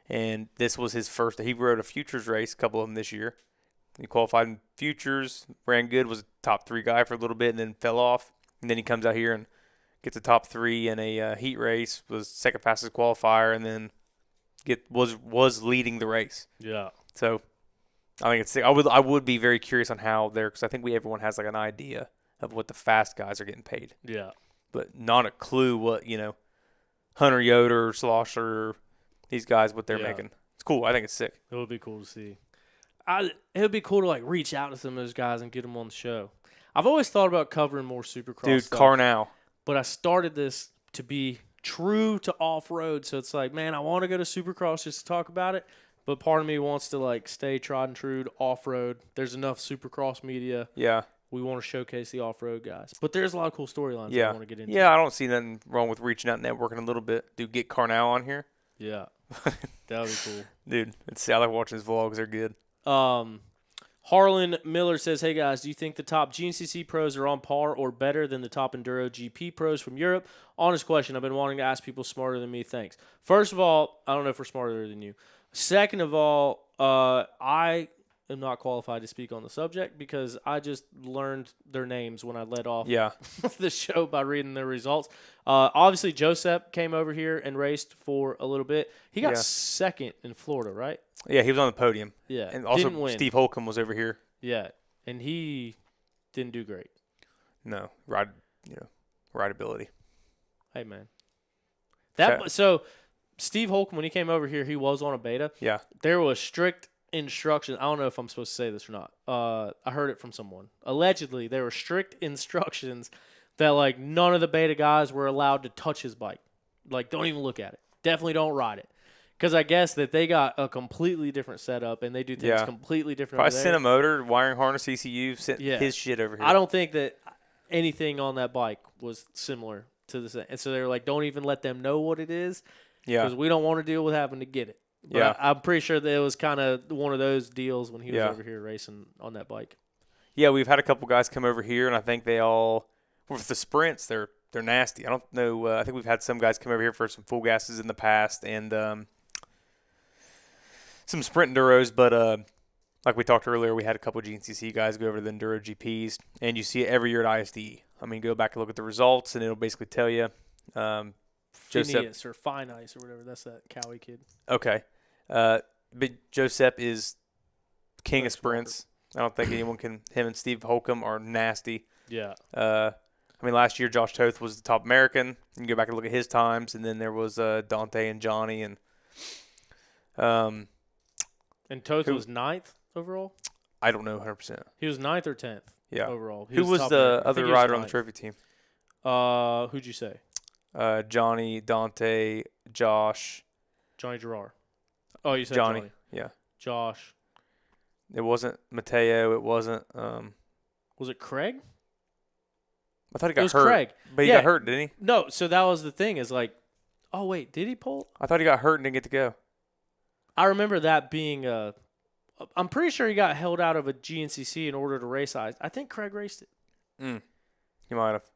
And this was his first. He rode a Futures race, a couple of them this year. He qualified in Futures, ran good, was a top 3 guy for a little bit, and then fell off. And then he comes out here and gets a top 3 in a heat race, was second fastest qualifier, and then was leading the race. Yeah. So I think it's sick. I would be very curious on how they're, because I think everyone has like an idea of what the fast guys are getting paid. Yeah. But not a clue what Hunter Yoder, Schlosser, these guys, what they're making. It's cool. I think it's sick. It would be cool to see. It would be cool to like reach out to some of those guys and get them on the show. I've always thought about covering more Supercross Dude, stuff. Carnow. But I started this to be true to off-road. So it's like, man, I want to go to Supercross just to talk about it. But part of me wants to like stay tried and true to off-road. There's enough Supercross media. Yeah. We want to showcase the off-road guys. But there's a lot of cool storylines I want to get into. Yeah, I don't see nothing wrong with reaching out and networking a little bit. Dude, get Carnow on here. Yeah. That would be cool. Dude, I like watching his vlogs. They're good. Harlan Miller says, hey, guys, do you think the top GNCC pros are on par or better than the top Enduro GP pros from Europe? Honest question. I've been wanting to ask people smarter than me. Thanks. First of all, I don't know if we're smarter than you. Second of all, I am not qualified to speak on the subject because I just learned their names when I led off the show by reading their results. Obviously, Joseph came over here and raced for a little bit. He got second in Florida, right? Yeah, he was on the podium. Yeah, and also didn't win. Steve Holcomb was over here. Yeah, and he didn't do great. No, rideability. Hey, man. So Steve Holcomb, when he came over here, he was on a beta. Yeah. There was strict instructions. I don't know if I'm supposed to say this or not. I heard it from someone. Allegedly, there were strict instructions that, like, none of the beta guys were allowed to touch his bike. Like, don't even look at it. Definitely don't ride it. Because I guess that they got a completely different setup, and they do things completely different Probably over there. sent a motor, wiring harness, ECU, sent his shit over here. I don't think that anything on that bike was similar to the and so they're like, don't even let them know what it is Yeah. because we don't want to deal with having to get it. But Yeah. I'm pretty sure that it was kind of one of those deals when he was Yeah. over here racing on that bike. Yeah, we've had a couple guys come over here, and I think they all with the sprints they're nasty. I don't know. I think we've had some guys come over here for some full gases in the past and some sprint enduros, but like we talked earlier, we had a couple of GNCC guys go over to the Enduro GPs, and you see it every year at ISD. I mean, go back and look at the results, and it'll basically tell you. Phineas or Fine Ice or whatever. That's that Cowie kid. Okay. But Joseph is king of sprints. I don't think anyone can. Him and Steve Holcomb are nasty. Yeah. I mean, last year Josh Toth was the top American. You can go back and look at his times, and then there was Dante and Johnny, and Toth was 9th overall? I don't know 100%. He was 9th or 10th overall. Who was top the American. I other think he was rider on the 9th. trophy team? Who'd you say? Johnny, Dante, Josh. Johnny Gerard. Oh, you said Johnny. Johnny. Yeah. Josh. It wasn't Mateo. It wasn't. Was it Craig? I thought he It got was hurt. Craig. But he Yeah. got hurt, didn't he? No, so that was the thing is like, oh, wait, did he pull? I thought he got hurt and didn't get to go. I remember that being I'm pretty sure he got held out of a GNCC in order to race I think Craig raced it. He might have.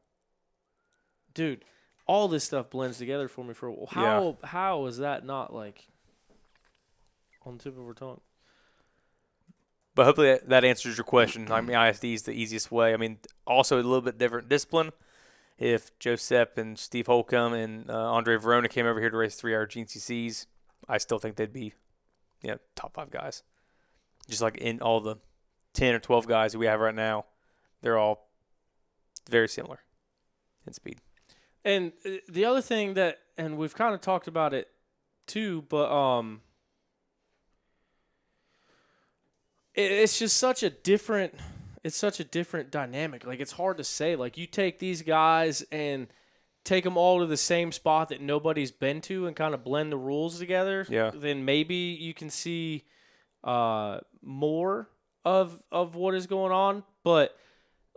Dude, all this stuff blends together for me. How is that not like on the tip of our tongue? But hopefully that answers your question. I mean, ISD is the easiest way. I mean, also a little bit different discipline. If Joseph and Steve Holcomb and Andre Verona came over here to race 3-hour GNCCs, I still think they'd be top 5 guys. Just like in all the 10 or 12 guys that we have right now, they're all very similar in speed. And the other thing and we've kind of talked about it too, but it's just such a different dynamic. Like, it's hard to say. Like, you take these guys and take them all to the same spot that nobody's been to and kind of blend the rules together. Yeah. Then maybe you can see more of what is going on. But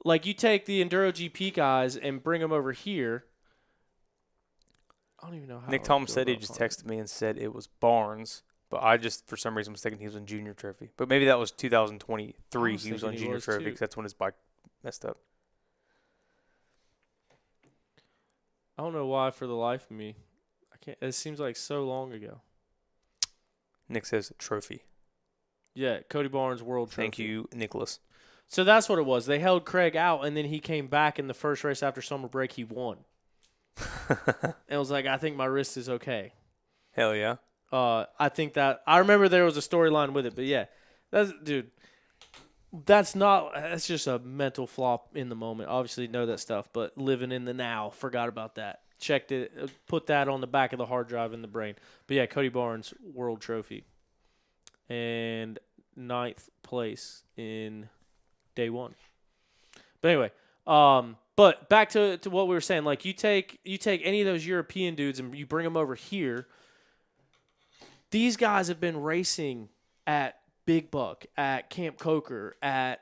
like, you take the Enduro GP guys and bring them over here. I don't even know how. Nick Tom said he just texted me and said it was Barnes, but I just for some reason was thinking he was on Junior Trophy. But maybe that was 2023. He was on Junior Trophy because that's when his bike messed up. I don't know why for the life of me. I can't. It seems like so long ago. Nick says trophy. Yeah, Cody Barnes World Trophy. Thank you, Nicholas. So that's what it was. They held Craig out, and then he came back in the first race after summer break. He won. And it was like, I think my wrist is okay. Hell yeah. I think that I remember there was a storyline with it, but yeah, that's just a mental flop in the moment. Obviously know that stuff, but living in the now, forgot about that. Checked it, put that on the back of the hard drive in the brain. But yeah, Cody Barnes World Trophy, and 9th place in day 1. But anyway, but back to what we were saying. Like, you take any of those European dudes and you bring them over here. These guys have been racing at Big Buck, at Camp Coker, at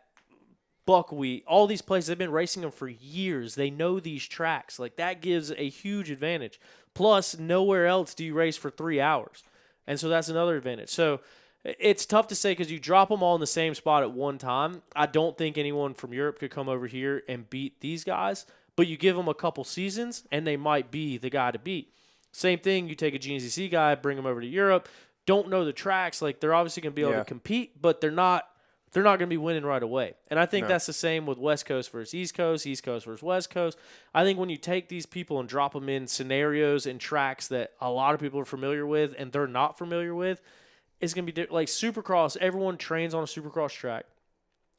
Buckwheat, all these places. They've been racing them for years. They know these tracks. Like, that gives a huge advantage. Plus, nowhere else do you race for 3 hours. And so that's another advantage. So it's tough to say because you drop them all in the same spot at one time. I don't think anyone from Europe could come over here and beat these guys. But you give them a couple seasons, and they might be the guy to beat. Same thing, you take a GNCC guy, bring him over to Europe, don't know the tracks. Like, they're obviously going to be able to compete, but they're not going to be winning right away. And I think that's the same with West Coast versus East Coast versus West Coast. I think when you take these people and drop them in scenarios and tracks that a lot of people are familiar with and they're not familiar with, it's going to be like Supercross. Everyone trains on a Supercross track.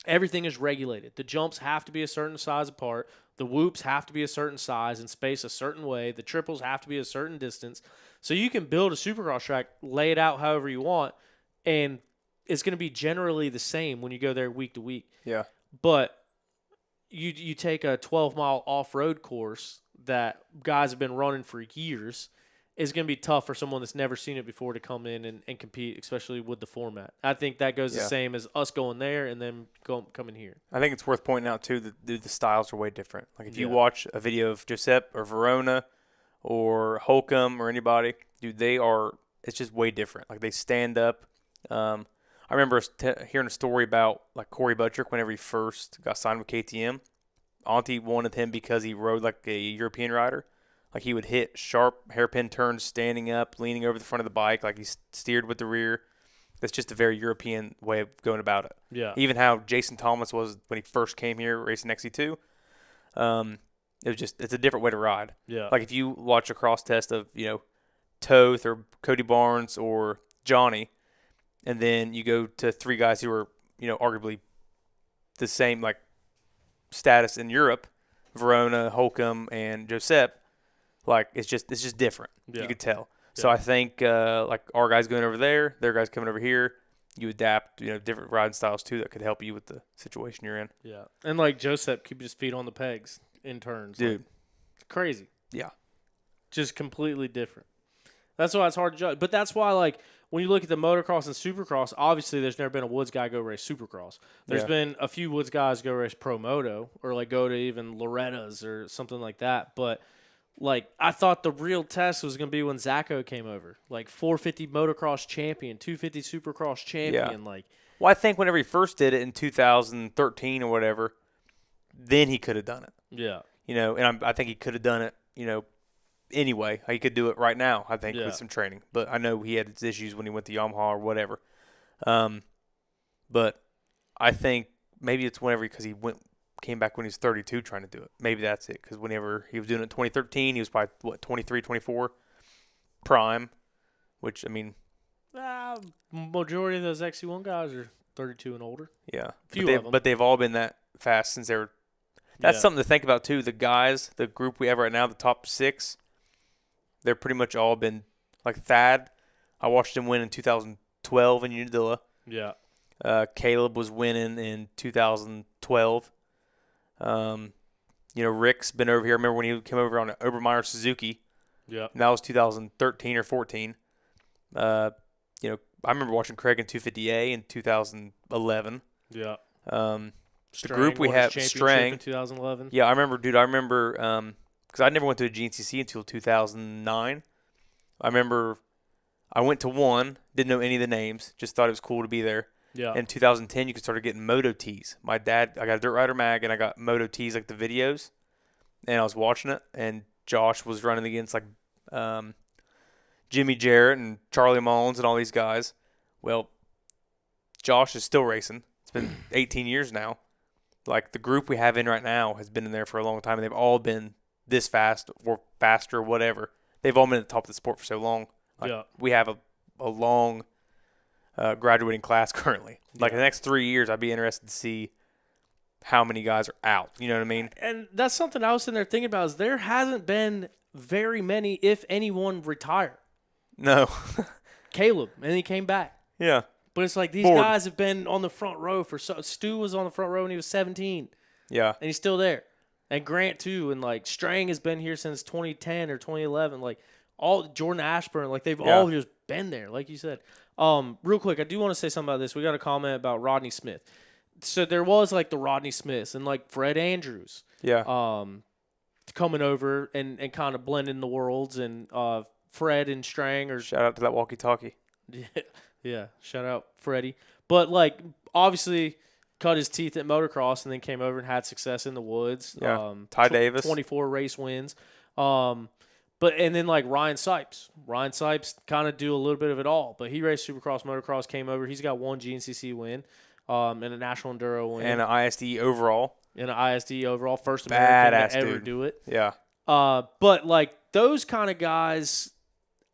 Everything is regulated. The jumps have to be a certain size apart. The whoops have to be a certain size and space a certain way. The triples have to be a certain distance. So you can build a Supercross track, lay it out however you want, and it's going to be generally the same when you go there week to week. Yeah. But you take a 12-mile off-road course that guys have been running for years, is going to be tough for someone that's never seen it before to come in and compete, especially with the format. I think that goes the same as us going there and then coming here. I think it's worth pointing out, too, that the styles are way different. Like, if you watch a video of Giuseppe or Verona or Holcomb or anybody, dude, it's just way different. Like, they stand up. I remember hearing a story about, like, Corey Buttrick whenever he first got signed with KTM. Auntie wanted him because he rode like a European rider. Like, he would hit sharp hairpin turns standing up, leaning over the front of the bike, like he steered with the rear. That's just a very European way of going about it. Yeah. Even how Jason Thomas was when he first came here racing XC2. It's a different way to ride. Yeah. Like, if you watch a cross test of, Toth or Cody Barnes or Johnny, and then you go to three guys who are, arguably the same, like, status in Europe, Verona, Holcomb, and Giuseppe, like, it's just different. Yeah. You could tell. So I think like our guys going over there, their guys coming over here, you adapt, different riding styles too that could help you with the situation you're in. Yeah. And like Joseph keep his feet on the pegs in turns. Dude. Like, it's crazy. Yeah. Just completely different. That's why it's hard to judge. But that's why, like, when you look at the motocross and supercross, obviously there's never been a Woods guy go race supercross. There's been a few Woods guys go race pro moto or like go to even Loretta's or something like that. But like, I thought the real test was going to be when Zacho came over. Like, 450 motocross champion, 250 supercross champion. Yeah. Like, well, I think whenever he first did it in 2013 or whatever, then he could have done it. Yeah. And I think he could have done it, anyway. He could do it right now, I think, with some training. But I know he had his issues when he went to Yamaha or whatever. But I think maybe it's because he came back when he was 32 trying to do it. Maybe that's it, because whenever he was doing it in 2013, he was probably, 23, 24, prime, which, I mean. Majority of those XC1 guys are 32 and older. Yeah. Few of them. But they've all been that fast since they were. That's something to think about, too. The guys, the group we have right now, the top 6, they're pretty much all been, like Thad. I watched him win in 2012 in Unadilla. Yeah. Caleb was winning in 2012. Rick's been over here. I remember when he came over on an Obermeyer Suzuki. Yeah. And that was 2013 or 14. I remember watching Craig in 250A in 2011. Yeah. The group we have, Strang. in 2011. Yeah, I remember, because I never went to a GNCC until 2009. I remember I went to one, didn't know any of the names, just thought it was cool to be there. Yeah. In 2010, you could start getting Moto tees. I got a Dirt Rider mag, and I got Moto tees, like the videos, and I was watching it, and Josh was running against, like, Jimmy Jarrett and Charlie Mullins and all these guys. Well, Josh is still racing. It's been 18 years now. Like, the group we have in right now has been in there for a long time, and they've all been this fast or faster or whatever. They've all been at the top of the sport for so long. Like, we have a long graduating class currently. Like, in the next 3 years, I'd be interested to see how many guys are out. You know what I mean? And that's something I was sitting there thinking about is there hasn't been very many, if anyone, retire. No. Caleb, and he came back. Yeah. But it's like these guys have been on the front row for Stu was on the front row when he was 17. Yeah. And he's still there. And Grant too, and like Strang has been here since 2010 or 2011. Like all Jordan Ashburn, like they've all just been there, like you said. Real quick, I do want to say something about this. We got a comment about Rodney Smith. So there was like the Rodney Smiths and like Fred Andrews. Yeah. Coming over and kind of blending the worlds, and Fred and Strang or shout out to that walkie-talkie. Yeah, shout out Freddie. But like obviously cut his teeth at motocross and then came over and had success in the woods. Yeah. Ty Davis, 24 race wins. And then like Ryan Sipes. Ryan Sipes kind of do a little bit of it all, but he raced Supercross, motocross, came over. He's got one GNCC win, and a National Enduro win, and an ISD overall. First American to ever dude. do it. Yeah. But like those kind of guys,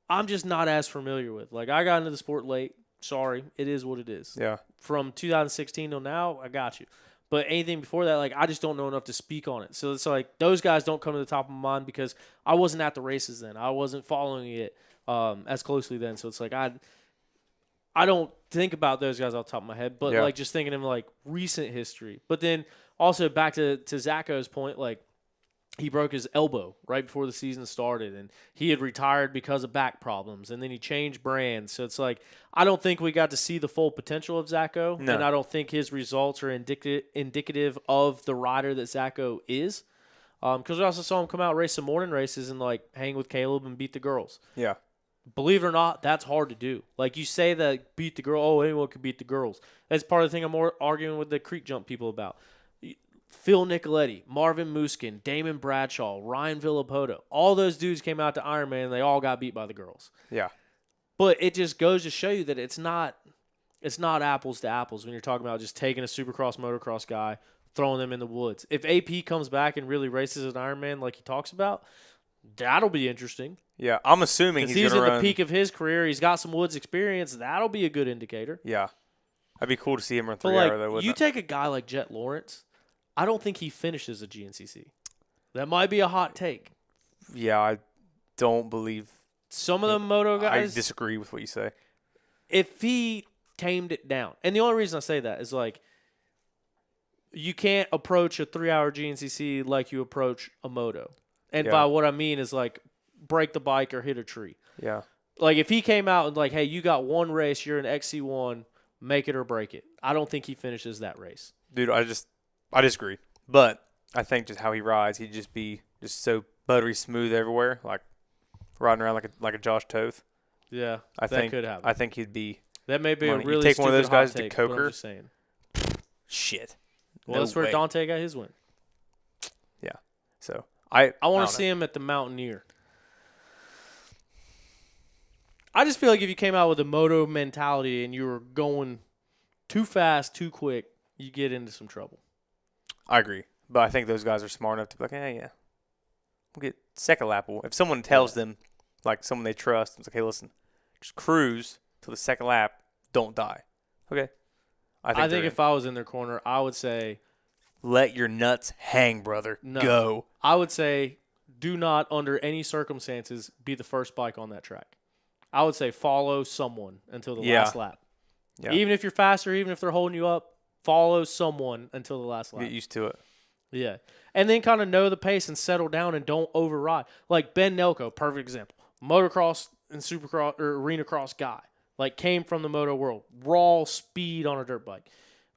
I'm just not as familiar with. Like I got into the sport late. Sorry, it is what it is. Yeah. From 2016 till now, I got you. But anything before that, like I just don't know enough to speak on it. So it's like those guys don't come to the top of my mind because I wasn't at the races then. I wasn't following it as closely then. So it's like I don't think about those guys off the top of my head, but like just thinking of like recent history. But then also back to Zacho's point, like he broke his elbow right before the season started, and he had retired because of back problems, and then he changed brands. So it's like, I don't think we got to see the full potential of Zacho, No. and I don't think his results are indicative of the rider that Zacho is. Because we also saw him come out, race some morning races, and like hang with Caleb and beat the girls. Yeah. Believe it or not, that's hard to do. Like you say that beat the girl, oh, anyone could beat the girls. That's part of the thing I'm more arguing with the creek jump people about. Phil Nicoletti, Marvin Muskin, Damon Bradshaw, Ryan Villapoto, all those dudes came out to Ironman and they all got beat by the girls. Yeah. But it just goes to show you that it's not apples to apples when you're talking about just taking a Supercross, motocross guy, throwing them in the woods. If AP comes back and really races an Ironman like he talks about, that'll be interesting. Yeah. I'm assuming Because he's he's going to at run. the peak of his career. He's got some woods experience. That'll be a good indicator. Yeah. That'd be cool to see him run But 3 like, hour though, wouldn't you it? take a guy like Jet Lawrence, I don't think he finishes a GNCC. That might be a hot take. Yeah, I don't believe. Some of the moto I guys, disagree with what you say. if he tamed it down, and the only reason I say that is like, you can't approach a 3-hour GNCC like you approach a moto. And Yeah. by what I mean is like break the bike or hit a tree. Yeah. Like if he came out and like, hey, you got one race, you're an XC1, make it or break it. I don't think he finishes that race. Dude, I disagree. But I think just how he rides, he'd just be just so buttery smooth everywhere, like riding around like a Josh Toth. Yeah, I that think could happen. I think he'd be That may be money. a You really take one of stupid those guys hot to take, but I'm Coker? just saying. shit. Well, No that's where way. Dante got his win. So I I want don't to see him at the Mountaineer. I just feel like if you came out with a moto mentality and you were going too fast, too quick, you get into some trouble. I agree, but I think those guys are smart enough to be like, yeah, we'll get second lap. If someone tells them, like someone they trust, it's like, hey, listen, just cruise till the second lap, don't die. Okay. I think if I was in their corner, I would say, let your nuts hang, brother. No. Go. I would say, do not under any circumstances be the first bike on that track. I would say follow someone until the Yeah. last lap. Yeah. Even if you're faster, even if they're holding you up, follow someone until the last lap. Get used to it. Yeah. And then kind of know the pace and settle down and don't override. Like Ben Nelko, perfect example. Motocross and Supercross or arena cross guy. Like came from the moto world. Raw speed on a dirt bike.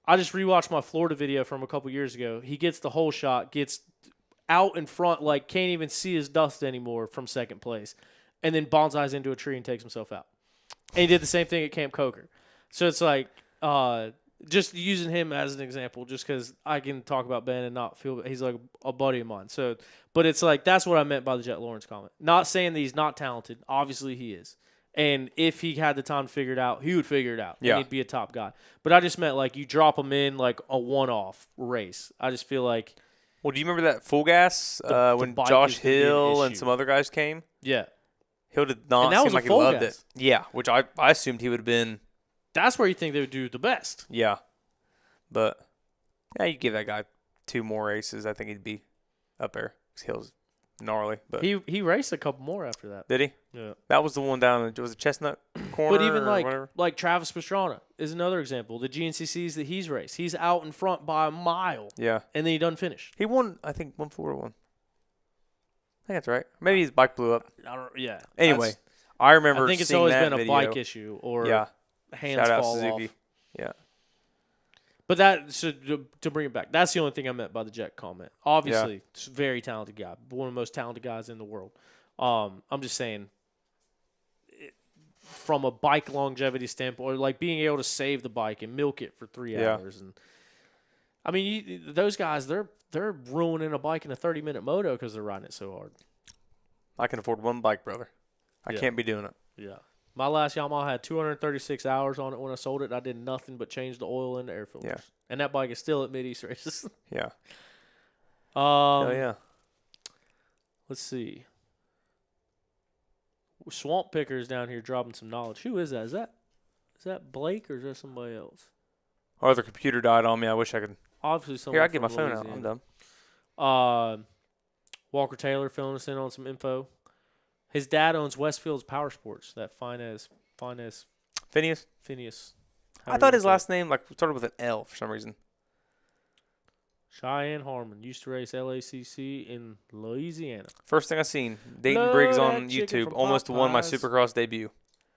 I just rewatched my Florida video from a couple years ago. He gets the whole shot, gets out in front, like can't even see his dust anymore from second place. And then bonsais into a tree and takes himself out. And he did the same thing at Camp Coker. So it's like, just using him as an example, just because I can talk about Ben and not feel he's like a buddy of mine. So, but it's like that's what I meant by the Jet Lawrence comment. Not saying that he's not talented. Obviously, he is. And if he had the time to figure it out, he would figure it out. Yeah. And he'd be a top guy. But I just meant like you drop him in like a one-off race. I just feel like, Well, do you remember that full gas The when bike Josh is gonna be an Hill and issue. some other guys came? yeah, Hill did not And that seem was a like he full loved gas. it. Yeah, which I assumed he would have been. that's where you think they would do the best. Yeah, but yeah, you give that guy 2 more races, I think he'd be up there. 'Cause Hill's gnarly, but He raced a couple more after that. did he? Yeah. That was the one down in was it Chestnut Corner? But even or whatever? like Travis Pastrana is another example. The GNCCs that he's raced, he's out in front by a mile, Yeah, and then he doesn't finish. he won. I think 141. I think that's right. Maybe his bike blew up. I don't. Yeah. Anyway, That's- I remember. I think it's seeing always that been a video. bike issue or Yeah, hands shout out fall Suzuki. off. Yeah, But that to bring it back, that's the only thing I meant by the Jet comment. Obviously, he's a very talented guy, one of the most talented guys in the world. I'm just saying, from a bike longevity standpoint, like being able to save the bike and milk it for 3 Yeah. hours, and I mean, those guys, they're ruining a bike in a 30-minute moto because they're riding it so hard. I can afford one bike, brother. I Yeah. can't be doing it. Yeah. My last Yamaha had 236 hours on it when I sold it. I did nothing but change the oil and the air filters. Yeah. And that bike is still at Mid-East races. Yeah. Oh yeah. Let's see. Swamp Pickers down here dropping some knowledge. Who is that? Is that Blake or is that somebody else? Our other computer died on me. I wish I could. Obviously someone. Here, I get my from phone out. I'm Louisiana. done. Walker Taylor filling us in on some info. His dad owns Westfield's Power Sports. That fine as Phineas. Phineas. I thought his last name like started with an L for some reason. Cheyenne Harmon used to race LACC in Louisiana. First thing I seen, Dayton Love Briggs that on chicken YouTube. from Almost won my Popeyes. Supercross debut.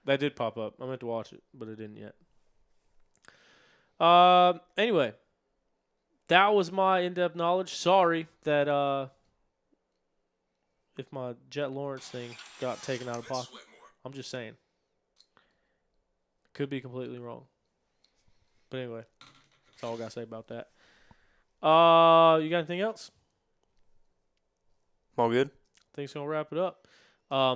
That did pop up. I meant to watch it, but it didn't yet. Anyway, that was my in-depth knowledge. Sorry that if my Jet Lawrence thing got taken out of pocket. I'm just saying. Could be completely wrong. But anyway, that's all I got to say about that. You got anything else? All good? I think it's going to wrap it up.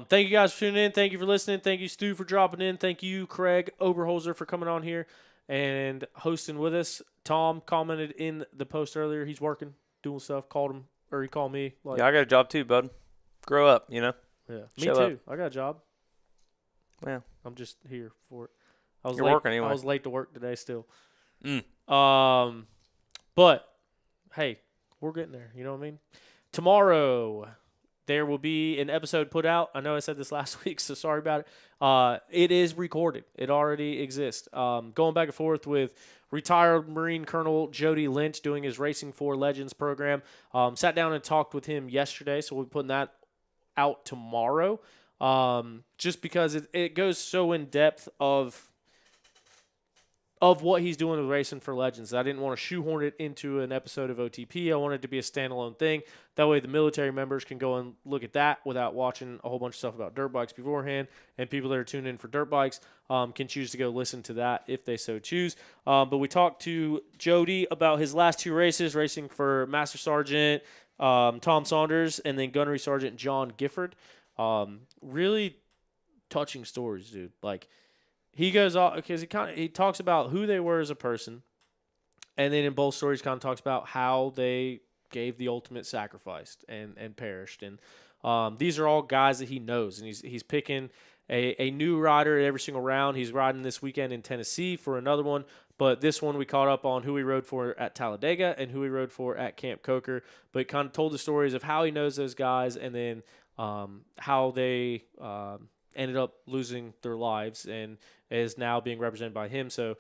Thank you guys for tuning in. Thank you for listening. Thank you, Stu, for dropping in. Thank you, Craig Oberholzer, for coming on here and hosting with us. Tom commented in the post earlier. He's working, doing stuff. Called him, or he called me. Like, Yeah, I got a job too, bud. Grow up, you know? yeah, me Show too. up. I got a job. Yeah. I'm just here for it. I was You're late, working anyway. I was late to work today still. Mm. But hey, we're getting there. You know what I mean? Tomorrow there will be an episode put out. I know I said this last week, so sorry about it. It is recorded. It already exists. Going back and forth with retired Marine Colonel Jody Lynch doing his Racing for Legends program. Sat down and talked with him yesterday, so we'll be putting that out tomorrow. Just because it goes so in depth of what he's doing with Racing for Legends. I didn't want to shoehorn it into an episode of OTP. I wanted it to be a standalone thing. That way the military members can go and look at that without watching a whole bunch of stuff about dirt bikes beforehand, and people that are tuned in for dirt bikes can choose to go listen to that if they so choose. But we talked to Jody about his last two races, racing for Master Sergeant Tom Saunders and then Gunnery Sergeant John Gifford. Really touching stories, dude. Like, he goes off because he talks about who they were as a person, and then in both stories kind of talks about how they gave the ultimate sacrifice and perished. And these are all guys that he knows, and he's picking a new rider every single round. He's riding this weekend in Tennessee for another one, but this one we caught up on who he rode for at Talladega and who he rode for at Camp Coker. But kind of told the stories of how he knows those guys, and then how they ended up losing their lives and is now being represented by him. So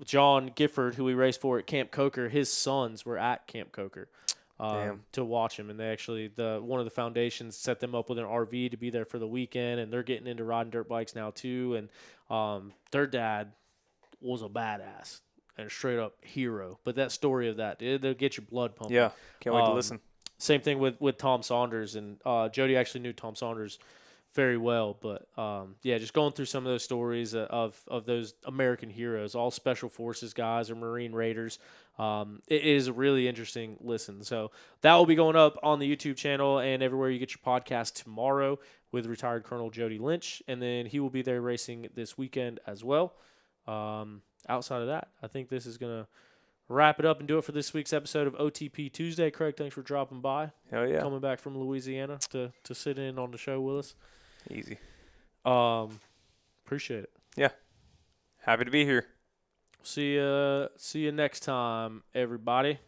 John Gifford, who he raced for at Camp Coker, his sons were at Camp Coker to watch him. And they actually, one of the foundations set them up with an RV to be there for the weekend, and they're getting into riding dirt bikes now too. And their dad was a badass and a straight up hero. But that story of that, they'll get your blood pumping. Yeah, can't wait to listen. Same thing with Tom Saunders, and Jody actually knew Tom Saunders very well, but just going through some of those stories of those American heroes, all special forces guys or Marine Raiders. It is a really interesting listen. So that will be going up on the YouTube channel and everywhere you get your podcast tomorrow with retired Colonel Jody Lynch, and then he will be there racing this weekend as well. Outside of that, I think this is going to wrap it up and do it for this week's episode of OTP Tuesday. Craig, thanks for dropping by. Hell yeah. Coming back from Louisiana to sit in on the show with us. Easy. Appreciate it. Yeah. Happy to be here. See you next time, everybody.